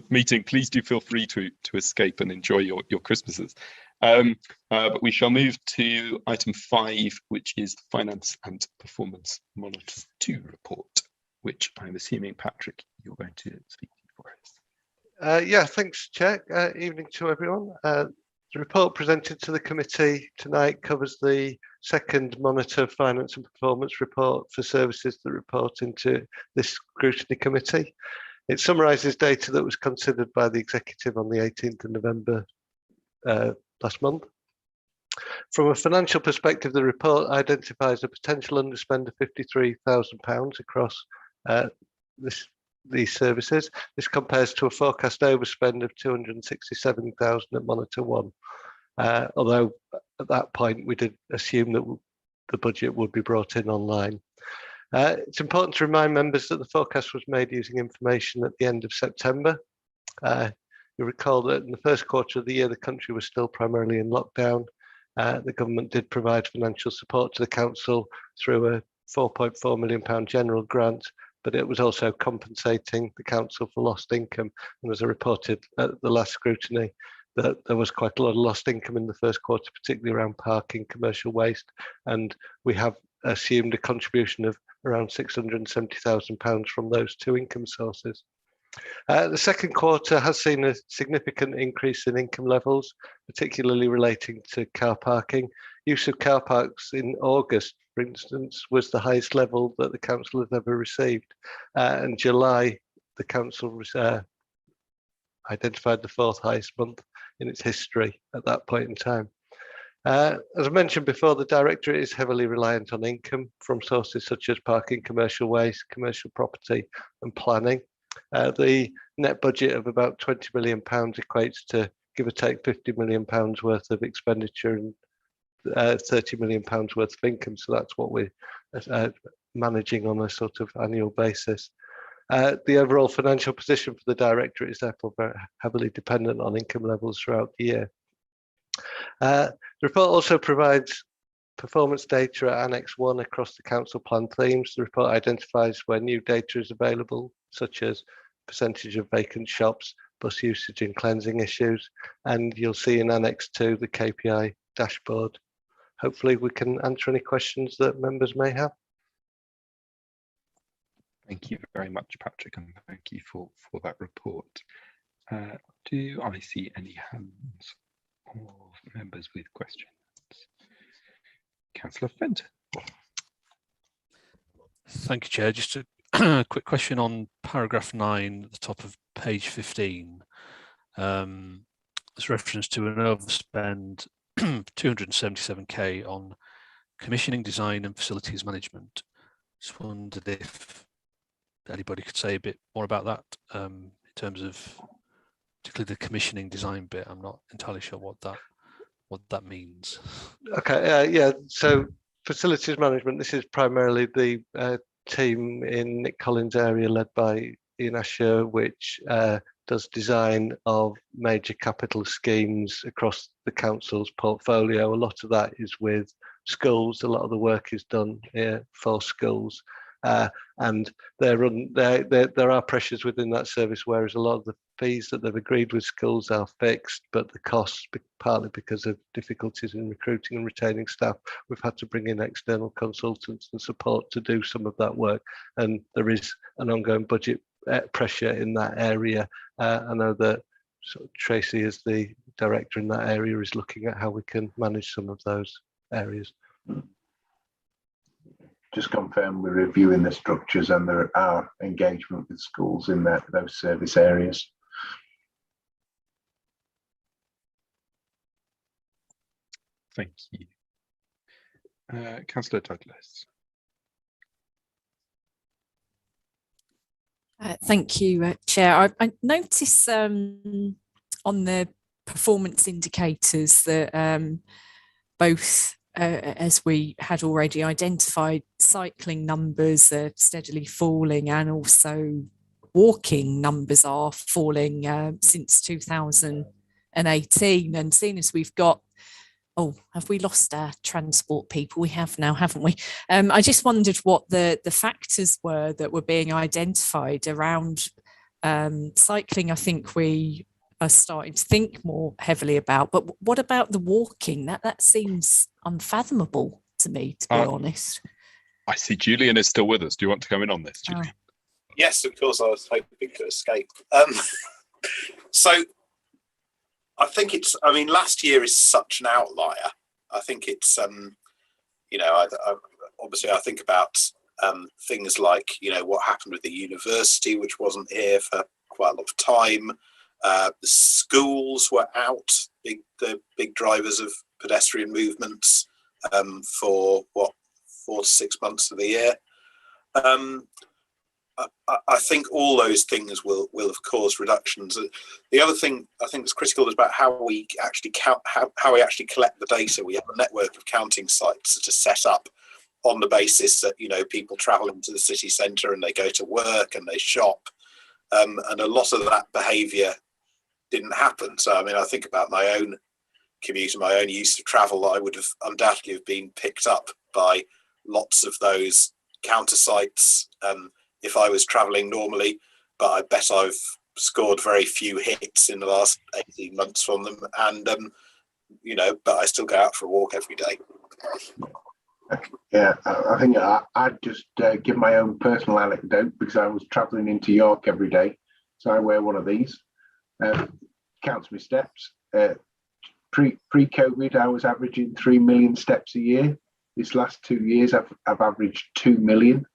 Speaker 2: meeting, please do feel free to escape and enjoy your Christmases. But we shall move to item 5, which is the Finance and Performance Monitor 2 report, which I'm assuming, Patrick, you're going to speak to for us.
Speaker 10: Yeah, thanks, Chair. Evening to everyone. The report presented to the committee tonight covers the second Monitor Finance and Performance report for services that report into this Scrutiny Committee. It summarises data that was considered by the Executive on the 18th of November last month. From a financial perspective, the report identifies a potential underspend of £53,000 across these services. This compares to a forecast overspend of 267,000 at Monitor 1. Although at that point we did assume that the budget would be brought in online. It's important to remind members that the forecast was made using information at the end of September. You recall that in the first quarter of the year, the country was still primarily in lockdown. The government did provide financial support to the council through a £4.4 million general grant, but it was also compensating the council for lost income. And as I reported at the last scrutiny, that there was quite a lot of lost income in the first quarter, particularly around parking, commercial waste, and we have assumed a contribution of around £670,000 from those two income sources. The second quarter has seen a significant increase in income levels, particularly relating to car parking. Use of car parks in August, for instance, was the highest level that the council has ever received. In July, the council identified the 4th highest month in its history at that point in time. As I mentioned before, the Directorate is heavily reliant on income from sources such as parking, commercial waste, commercial property and planning. The net budget of about £20 million equates to, give or take, £50 million worth of expenditure and £30 million worth of income. So that's what we're managing on a sort of annual basis. The overall financial position for the Directorate is therefore very heavily dependent on income levels throughout the year. The report also provides performance data at Annex 1 across the council plan themes. The report identifies where new data is available, such as percentage of vacant shops, bus usage and cleansing issues, and you'll see in Annex 2 the KPI dashboard. Hopefully we can answer any questions that members may have.
Speaker 2: Thank you very much, Patrick, and thank you for that report. Do I see any hands of members with questions? Councillor Fenton.
Speaker 7: Thank you, Chair. Just a quick question on paragraph 9 at the top of page 15. There's reference to an overspend 277k on commissioning, design and facilities management. Just wondered if anybody could say a bit more about that in terms of particularly the commissioning design bit. I'm not entirely sure what that means.
Speaker 10: Okay, yeah, so facilities management, this is primarily the team in Nick Collins' area led by Ian Asher, which does design of major capital schemes across the council's portfolio. A lot of that is with schools. A lot of the work is done for schools. And there are pressures within that service, whereas a lot of the fees that they've agreed with schools are fixed, but the costs, partly because of difficulties in recruiting and retaining staff, we've had to bring in external consultants and support to do some of that work. And there is an ongoing budget pressure in that area. I know that Tracy, as the director in that area, is looking at how we can manage some of those areas.
Speaker 6: Just confirm we're reviewing the structures and there are engagement with schools in those service areas.
Speaker 2: Thank you. Councillor Douglas.
Speaker 5: Thank you, Chair. I notice on the performance indicators that both, as we had already identified, cycling numbers are steadily falling and also walking numbers are falling since 2018. And seeing as we've got, oh, have we lost our transport people? We have now, haven't we? I just wondered what the factors were that were being identified around cycling. I think we are starting to think more heavily about, but what about the walking? That seems unfathomable to me, to be honest.
Speaker 2: I see Julian is still with us. Do you want to come in on this, Julian?
Speaker 3: Yes, of course. I was hoping to escape. So I think last year is such an outlier. I think it's, obviously I think about things like, what happened with the university, which wasn't here for quite a lot of time. The schools were out, the big drivers of pedestrian movements for 4 to 6 months of the year. I think all those things will have caused reductions. The other thing I think is critical is about how we actually count, how we actually collect the data. We have a network of counting sites that are set up on the basis that people travel into the city centre and they go to work and they shop, and a lot of that behaviour didn't happen. So I think about my own commute and my own use of travel. I would have undoubtedly have been picked up by lots of those counter sites if I was travelling normally, but I bet I've scored very few hits in the last 18 months from them, and but I still go out for a walk every day.
Speaker 6: Yeah, I think I'd just give my own personal anecdote, because I was travelling into York every day, so I wear one of these. Counts my steps. Pre-COVID, I was averaging 3 million steps a year. This last 2 years, I've averaged 2 million.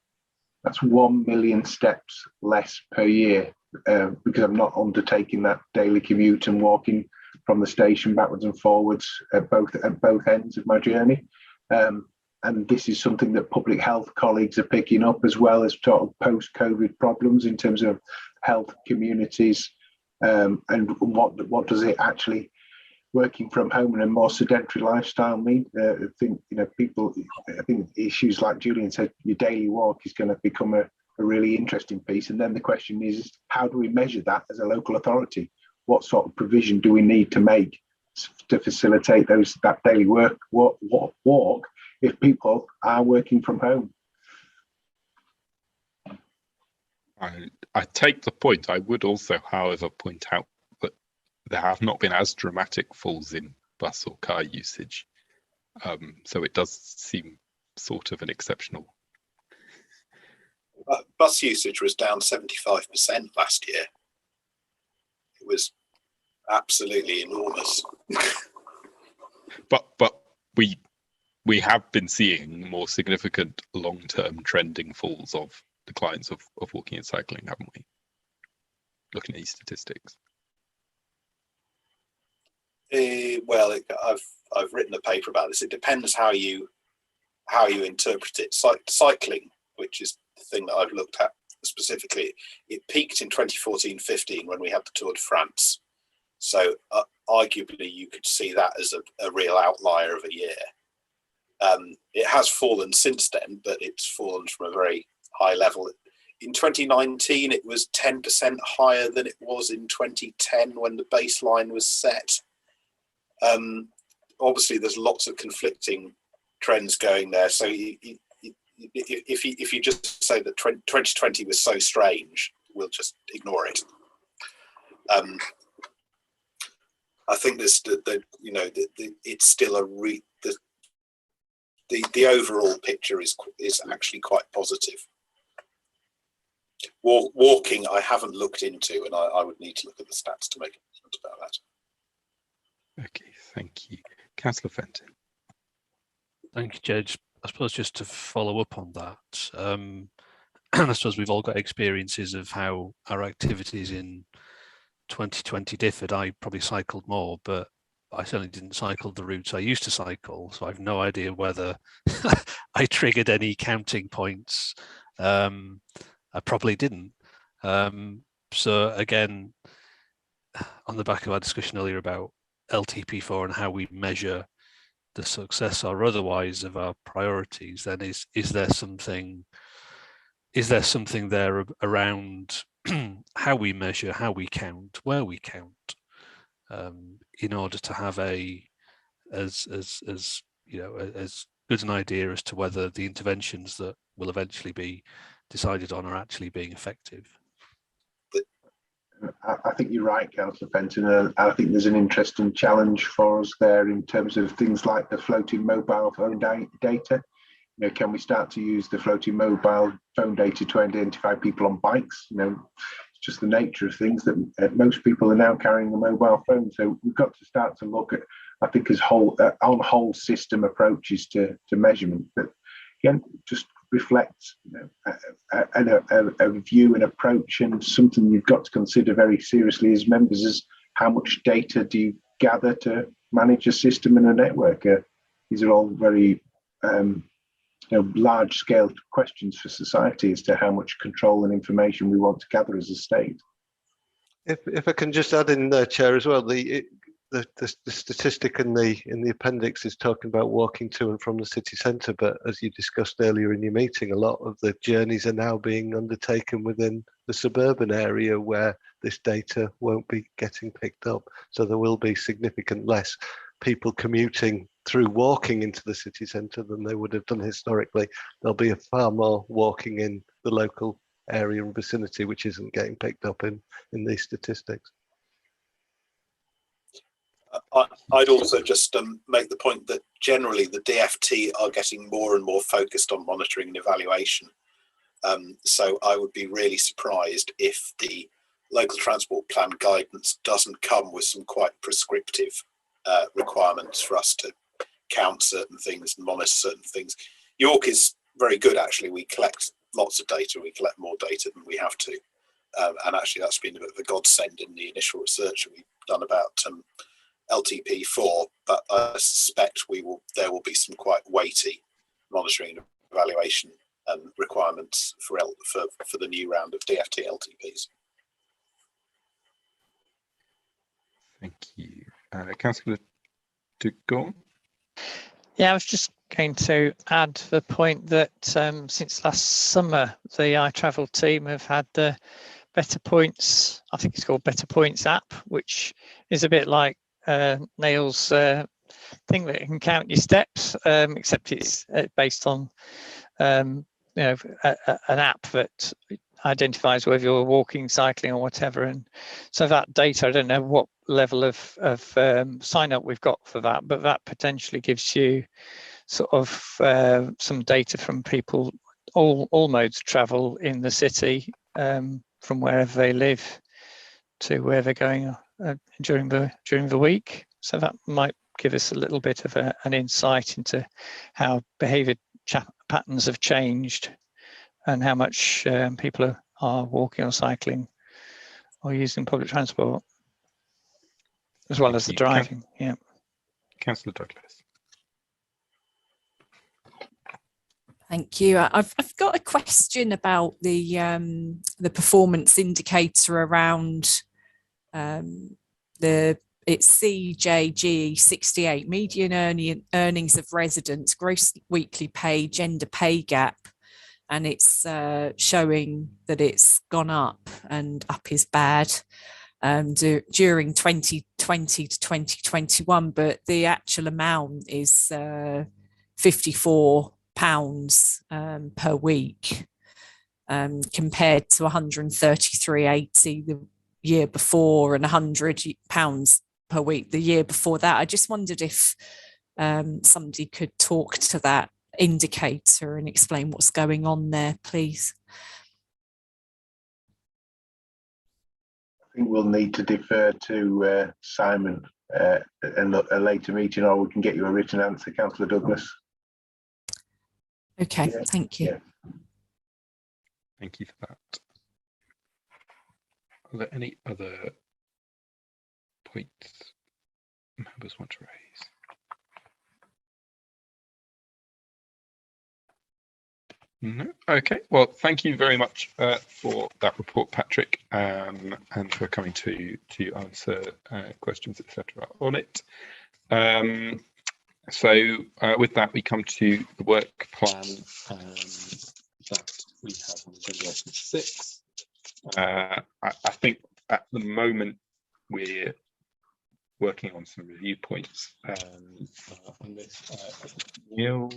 Speaker 6: That's 1 million steps less per year, because I'm not undertaking that daily commute and walking from the station backwards and forwards at both ends of my journey. And this is something that public health colleagues are picking up, as well as sort of post-COVID problems in terms of health communities, and what does it actually working from home and a more sedentary lifestyle mean? I think issues like Julian said, your daily walk is going to become a really interesting piece. And then the question is, how do we measure that as a local authority? What sort of provision do we need to make to facilitate that daily walk if people are working from home?
Speaker 2: I take the point. I would also, however, point out that there have not been as dramatic falls in bus or car usage. So it does seem sort of an exceptional.
Speaker 3: Bus usage was down 75% last year. It was absolutely enormous.
Speaker 2: But we have been seeing more significant long-term trending falls of declines of walking and cycling, haven't we? Looking at these statistics.
Speaker 3: Well, I've written a paper about this. It depends how you interpret it. Cycling, which is the thing that I've looked at specifically, it peaked in 2014-15 when we had the Tour de France. So arguably you could see that as a real outlier of a year. It has fallen since then, but it's fallen from a very high level. In 2019, it was 10% higher than it was in 2010 when the baseline was set. Obviously, there's lots of conflicting trends going there. So if you just say that 2020 was so strange, we'll just ignore it. I think there's it's still the overall picture is actually quite positive. Walking, I haven't looked into, and I would need to look at the stats to make a judgment about that.
Speaker 2: Okay, thank you. Councillor Fenton.
Speaker 7: Thank you, Judge. I suppose just to follow up on that, I suppose we've all got experiences of how our activities in 2020 differed. I probably cycled more, but I certainly didn't cycle the routes I used to cycle, so I've no idea whether I triggered any counting points. I probably didn't. So again, on the back of our discussion earlier about LTP4 and how we measure the success or otherwise of our priorities, then is there something there around how we measure, how we count, where we count, in order to have as good an idea as to whether the interventions that will eventually be decided on are actually being effective?
Speaker 6: I think you're right, Councillor Fenton. I think there's an interesting challenge for us there in terms of things like the floating mobile phone data. You know, can we start to use the floating mobile phone data to identify people on bikes? You know, it's just the nature of things that most people are now carrying a mobile phone. So we've got to start to look at, I think, as on whole system approaches to measurement. But again, just reflects, you know, a view and approach, and something you've got to consider very seriously as members is how much data do you gather to manage a system and a network. These are all very large scale questions for society as to how much control and information we want to gather as a state.
Speaker 10: If I can just add in there, Chair, as well, the statistic in the appendix is talking about walking to and from the city centre, but as you discussed earlier in your meeting, a lot of the journeys are now being undertaken within the suburban area where this data won't be getting picked up. So there will be significant less people commuting through walking into the city centre than they would have done historically. There'll be a far more walking in the local area and vicinity, which isn't getting picked up in these statistics.
Speaker 3: I'd also just make the point that generally the DFT are getting more and more focused on monitoring and evaluation. So I would be really surprised if the local transport plan guidance doesn't come with some quite prescriptive requirements for us to count certain things and monitor certain things. York is very good, actually. We collect lots of data. We collect more data than we have to. And actually that's been a bit of a godsend in the initial research that we've done about LTP4, but I suspect there will be some quite weighty monitoring and evaluation requirements for the new round of DFT LTPs.
Speaker 2: Thank you. Councillor de Gaunt?
Speaker 11: Yeah, I was just going to add the point that since last summer, the iTravel team have had the Better Points, I think it's called Better Points app, which is a bit like Neil's thing that can count your steps, except it's based on an app that identifies whether you're walking, cycling or whatever. And so that data, I don't know what level of sign up we've got for that, but that potentially gives you sort of some data from people, all modes of travel in the city, from wherever they live to where they're going during the week. So that might give us a little bit of an insight into how behaviour patterns have changed and how much people are walking or cycling or using public transport, as well as the driving. Yeah.
Speaker 2: Councillor Douglas.
Speaker 5: Thank you. I've got a question about the performance indicator around it's CJG 68, median earnings of residents, gross weekly pay, gender pay gap, and it's showing that it's gone up, and up is bad during 2020 to 2021, but the actual amount is £54 per week, compared to 133.80 the year before and £100 per week the year before that. I just wondered if somebody could talk to that indicator and explain what's going on there, please.
Speaker 6: I think we'll need to defer to Simon in a later meeting, or we can get you a written answer, Councillor Douglas.
Speaker 5: Okay, yeah. Thank you.
Speaker 6: Yeah.
Speaker 2: Thank you for that. Are there any other points members want to raise? No. Okay. Well, thank you very much for that report, Patrick, and for coming to answer questions, etc. on it. So with that, we come to the work plan that we have on agenda item 6. I think at the moment we're working on some review points on this. Neil?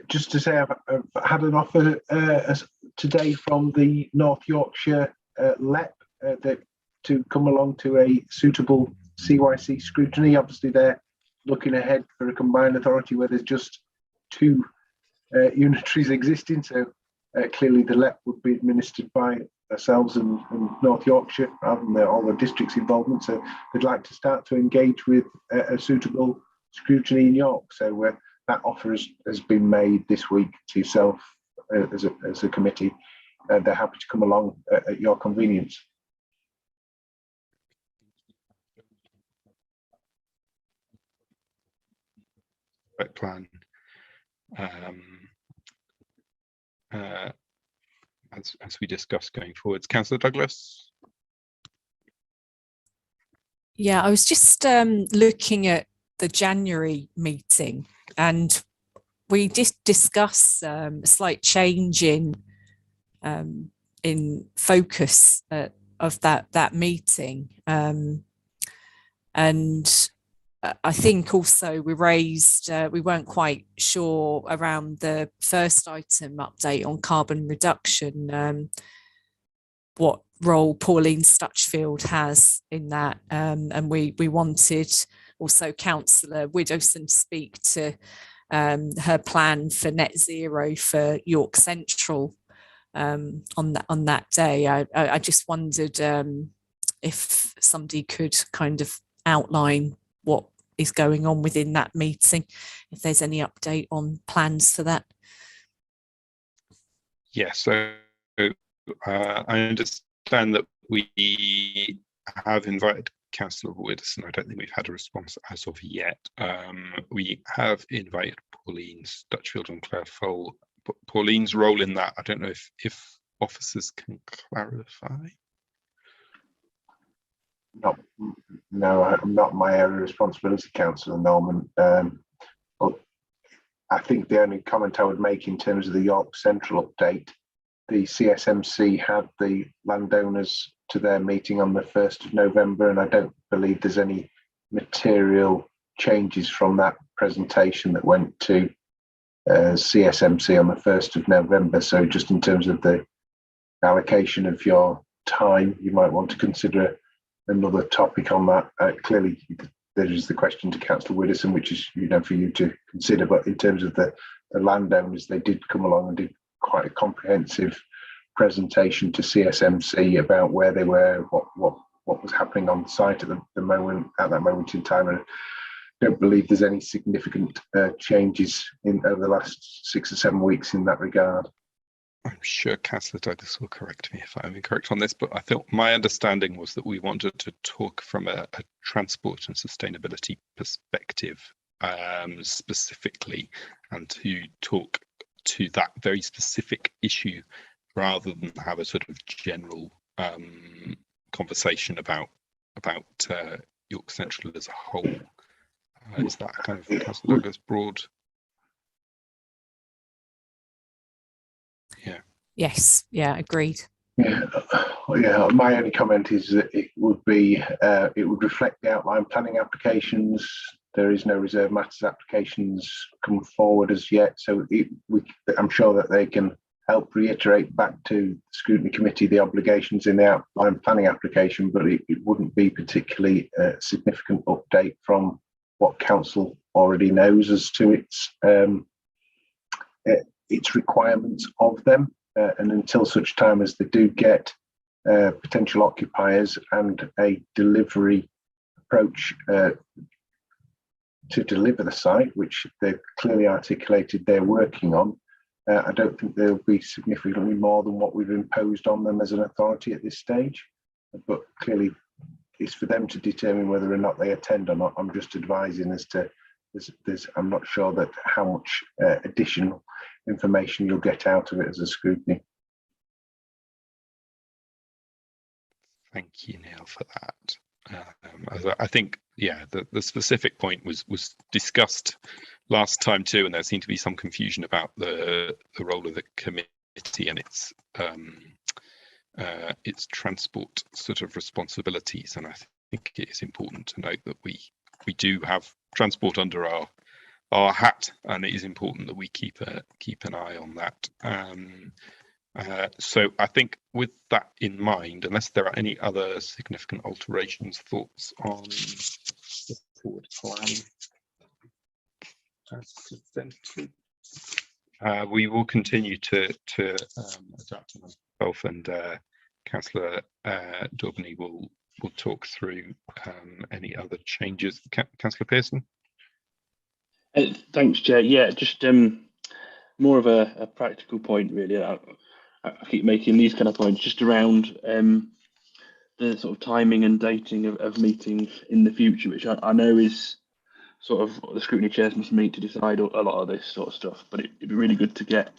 Speaker 6: Just to say, I've had an offer today from the North Yorkshire LEP to come along to a suitable CYC scrutiny. Obviously, they're looking ahead for a combined authority where there's just 2 unitaries existing. So clearly, the LEP would be administered by ourselves and North Yorkshire rather than all the districts' involvement. So they'd like to start to engage with a suitable scrutiny in York. So that offer has been made this week to yourself as a committee. They're happy to come along at your convenience.
Speaker 2: Plan as we discussed going forwards. Councillor Douglas?
Speaker 5: Yeah, I was just looking at the January meeting, and we did discuss a slight change in focus of that meeting, and I think also we raised, we weren't quite sure around the first item update on carbon reduction, what role Pauline Stutchfield has in that, and we wanted also Councillor Widdowson to speak to her plan for net zero for York Central on that day. I just wondered if somebody could kind of outline what is going on within that meeting, if there's any update on plans for that.
Speaker 2: Yeah, so I understand that we have invited Councillor Widdowson. I don't think we've had a response as of yet. We have invited Pauline Stutchfield and Claire Fole. Pauline's role in that, I don't know if officers can clarify.
Speaker 6: No, I'm not my area of responsibility, Councillor Norman. But I think the only comment I would make in terms of the York Central update, the CSMC had the landowners to their meeting on the 1st of November, and I don't believe there's any material changes from that presentation that went to CSMC on the 1st of November. So just in terms of the allocation of your time, you might want to consider another topic on that. Clearly, there is the question to Councillor Widdowson, which is for you to consider. But in terms of the landowners, they did come along and did quite a comprehensive presentation to CSMC about where they were, what was happening on site at that moment in time. And I don't believe there's any significant changes over the last 6 or 7 weeks in that regard.
Speaker 2: I'm sure Councillor Douglas will correct me if I'm incorrect on this, but I thought my understanding was that we wanted to talk from a transport and sustainability perspective specifically, and to talk to that very specific issue rather than have a sort of general conversation about York Central as a whole. Is that kind of Councillor Douglas broad? Yeah.
Speaker 5: Yes. Yeah. Agreed.
Speaker 6: Yeah. My only comment is that it would reflect the outline planning applications. There is no reserve matters applications come forward as yet, so I'm sure that they can help reiterate back to the Scrutiny Committee the obligations in the outline planning application, but it wouldn't be particularly a significant update from what Council already knows as to its requirements of them, and until such time as they do get potential occupiers and a delivery approach to deliver the site, which they've clearly articulated they're working on, I don't think there'll be significantly more than what we've imposed on them as an authority at this stage. But clearly, it's for them to determine whether or not they attend or not. I'm just advising as to I'm not sure that how much additional information you'll get out of it as a scrutiny.
Speaker 2: Thank you, Neil, for that. I think, yeah, the specific point was discussed last time too, and there seemed to be some confusion about the role of the committee and its transport sort of responsibilities. And I think it is important to note that we do have transport under our hat, and it is important that we keep an eye on that. So I think with that in mind, unless there are any other significant alterations, thoughts on the forward plan as presented, we will continue to adapt to myself, and Councillor Daubney will talk through any other changes. Councillor Pearson?
Speaker 9: Thanks, Chair. Yeah, just more of a practical point, really. I keep making these kind of points just around the sort of timing and dating of meetings in the future, which I know is sort of the scrutiny chairs must meet to decide a lot of this sort of stuff. But it'd be really good to get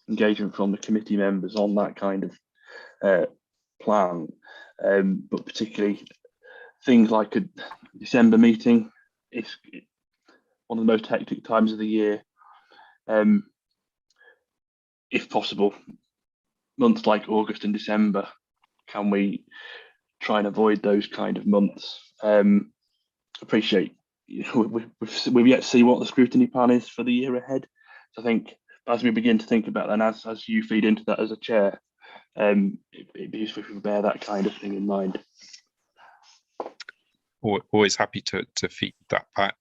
Speaker 9: engagement from the committee members on that kind of plan, but particularly things like a December meeting. It's one of the most hectic times of the year. If possible, months like August and December, can we try and avoid those kind of months? Appreciate we've yet to see what the scrutiny plan is for the year ahead. So I think as we begin to think about that, and as you feed into that as a chair, it'd be useful if we bear that kind of thing in mind.
Speaker 2: Always happy to feed that back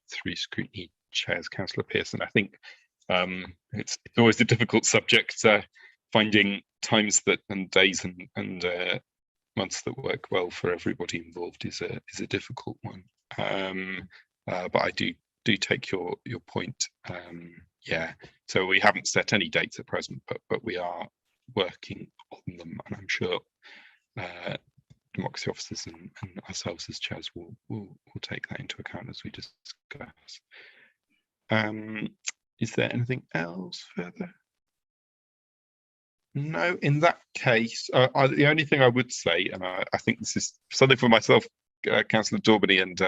Speaker 2: through scrutiny chairs, Councillor Pearson. I think it's always a difficult subject, finding times and days and months that work well for everybody involved is a difficult one. But I do take your point. Yeah, so we haven't set any dates at present, but we are working on them, and I'm sure democracy officers and ourselves as chairs will take that into account as we discuss. Is there anything else further? No, in that case, the only thing I would say, and I think this is something for myself, Councillor Daubney and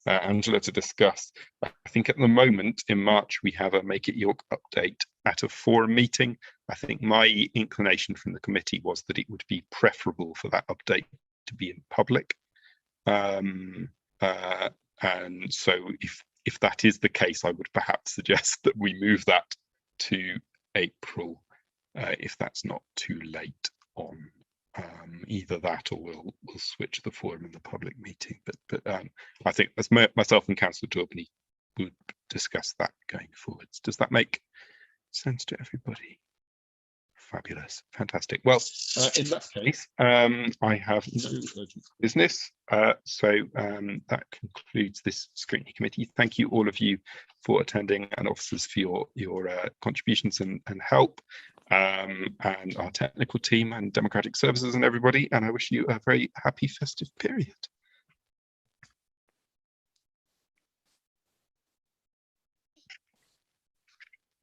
Speaker 2: Angela to discuss. I think at the moment in March we have a Make It York update at a forum meeting. I think my inclination from the committee was that it would be preferable for that update to be in public. And so if that is the case, I would perhaps suggest that we move that to April, if that's not too late on either that, or we'll switch the forum in the public meeting. But I think as myself and Councillor Daubney would discuss that going forwards. Does that make sense to everybody? Fabulous, fantastic. Well, in that case, I have no urgent business, so that concludes this scrutiny committee. Thank you all of you for attending, and officers for your contributions and help, and our technical team and democratic services and everybody. And I wish you a very happy festive period.